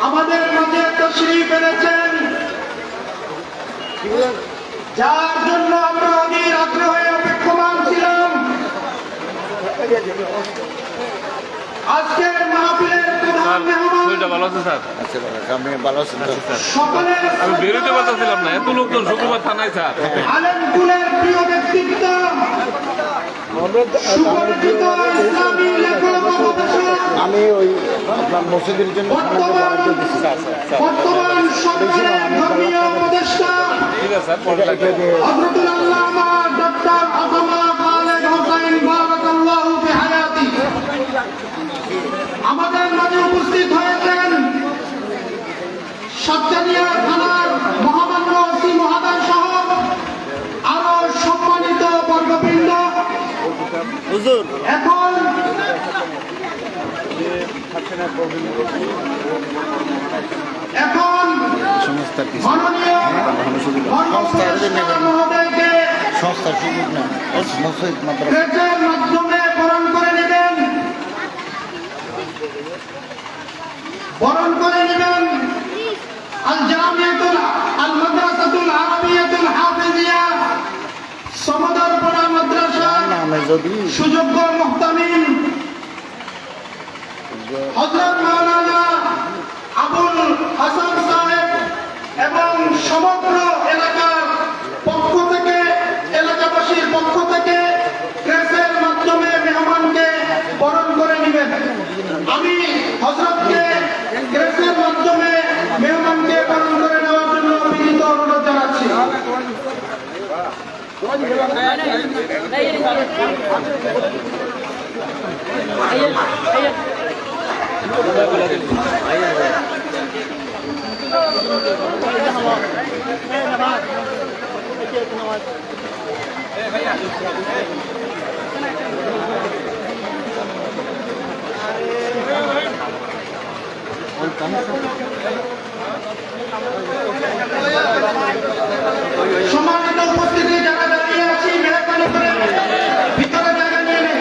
আমাদের মাঝে তাশরীফ এনেছেন যার জন্য আমরা অধীর আগ্রহে অপেক্ষমান ছিলাম আজকের মাহফিলের প্রধান মেহমান ভালো আছে স্যার সকলের আমি বেরোতে পারতেছিলাম না এত লোকজন শুক্রবার থানায় স্যার আলেমকুলের প্রিয় ব্যক্তিত্ব সুপরিচিত ইসলামী লেখক গবেষক আমি ওই আপনার মসজিদের জন্য বর্তমান সরকারের ধর্মীয় উপদেষ্টা ঠিক আছে স্যার পরে লাগবে হযরতুল আল্লামা ডক্টর আসামা খালেদ হোসেন বারাকাল্লাহু ফি হায়াতি আমাদের মাঝে উপস্থিত হয়েছেন সাতকানিয়া থানার মহামান্য ওসি মহোদয় সহ আরো সম্মানিত বর্গবৃন্দ এখন মাননীয় মহোদয়কে সংস্থার সুযোগ না মসজিদ মাদ্রাসা ক্রেচের মাধ্যমে বরণ করে নেবেন আল জামিয়াতুল আল মাদ্রাসাতুল আরাবিয়াতুল হাফিজিয়া সমদরপাড়া মাদ্রাসা নামে যদি সুযোগ্য মুহতামিম হযরত মাওলানা আবুল হাসান সাহেব এবং সমগ্র এলাকার পক্ষ থেকে এলাকাবাসীর পক্ষ থেকে ক্রেসের মাধ্যমে মেহমানকে বরণ করে নেবেন আমি হযরতকে ক্রেসের মাধ্যমে মেহমানকে বরণ করে নেওয়ার জন্য বিনীত অনুরোধ জানাচ্ছি সম্মানিত উপস্থিতি যারা দাঁড়িয়ে আছি মেহরবানি করে ভিতরে জায়গা নিয়ে নেন।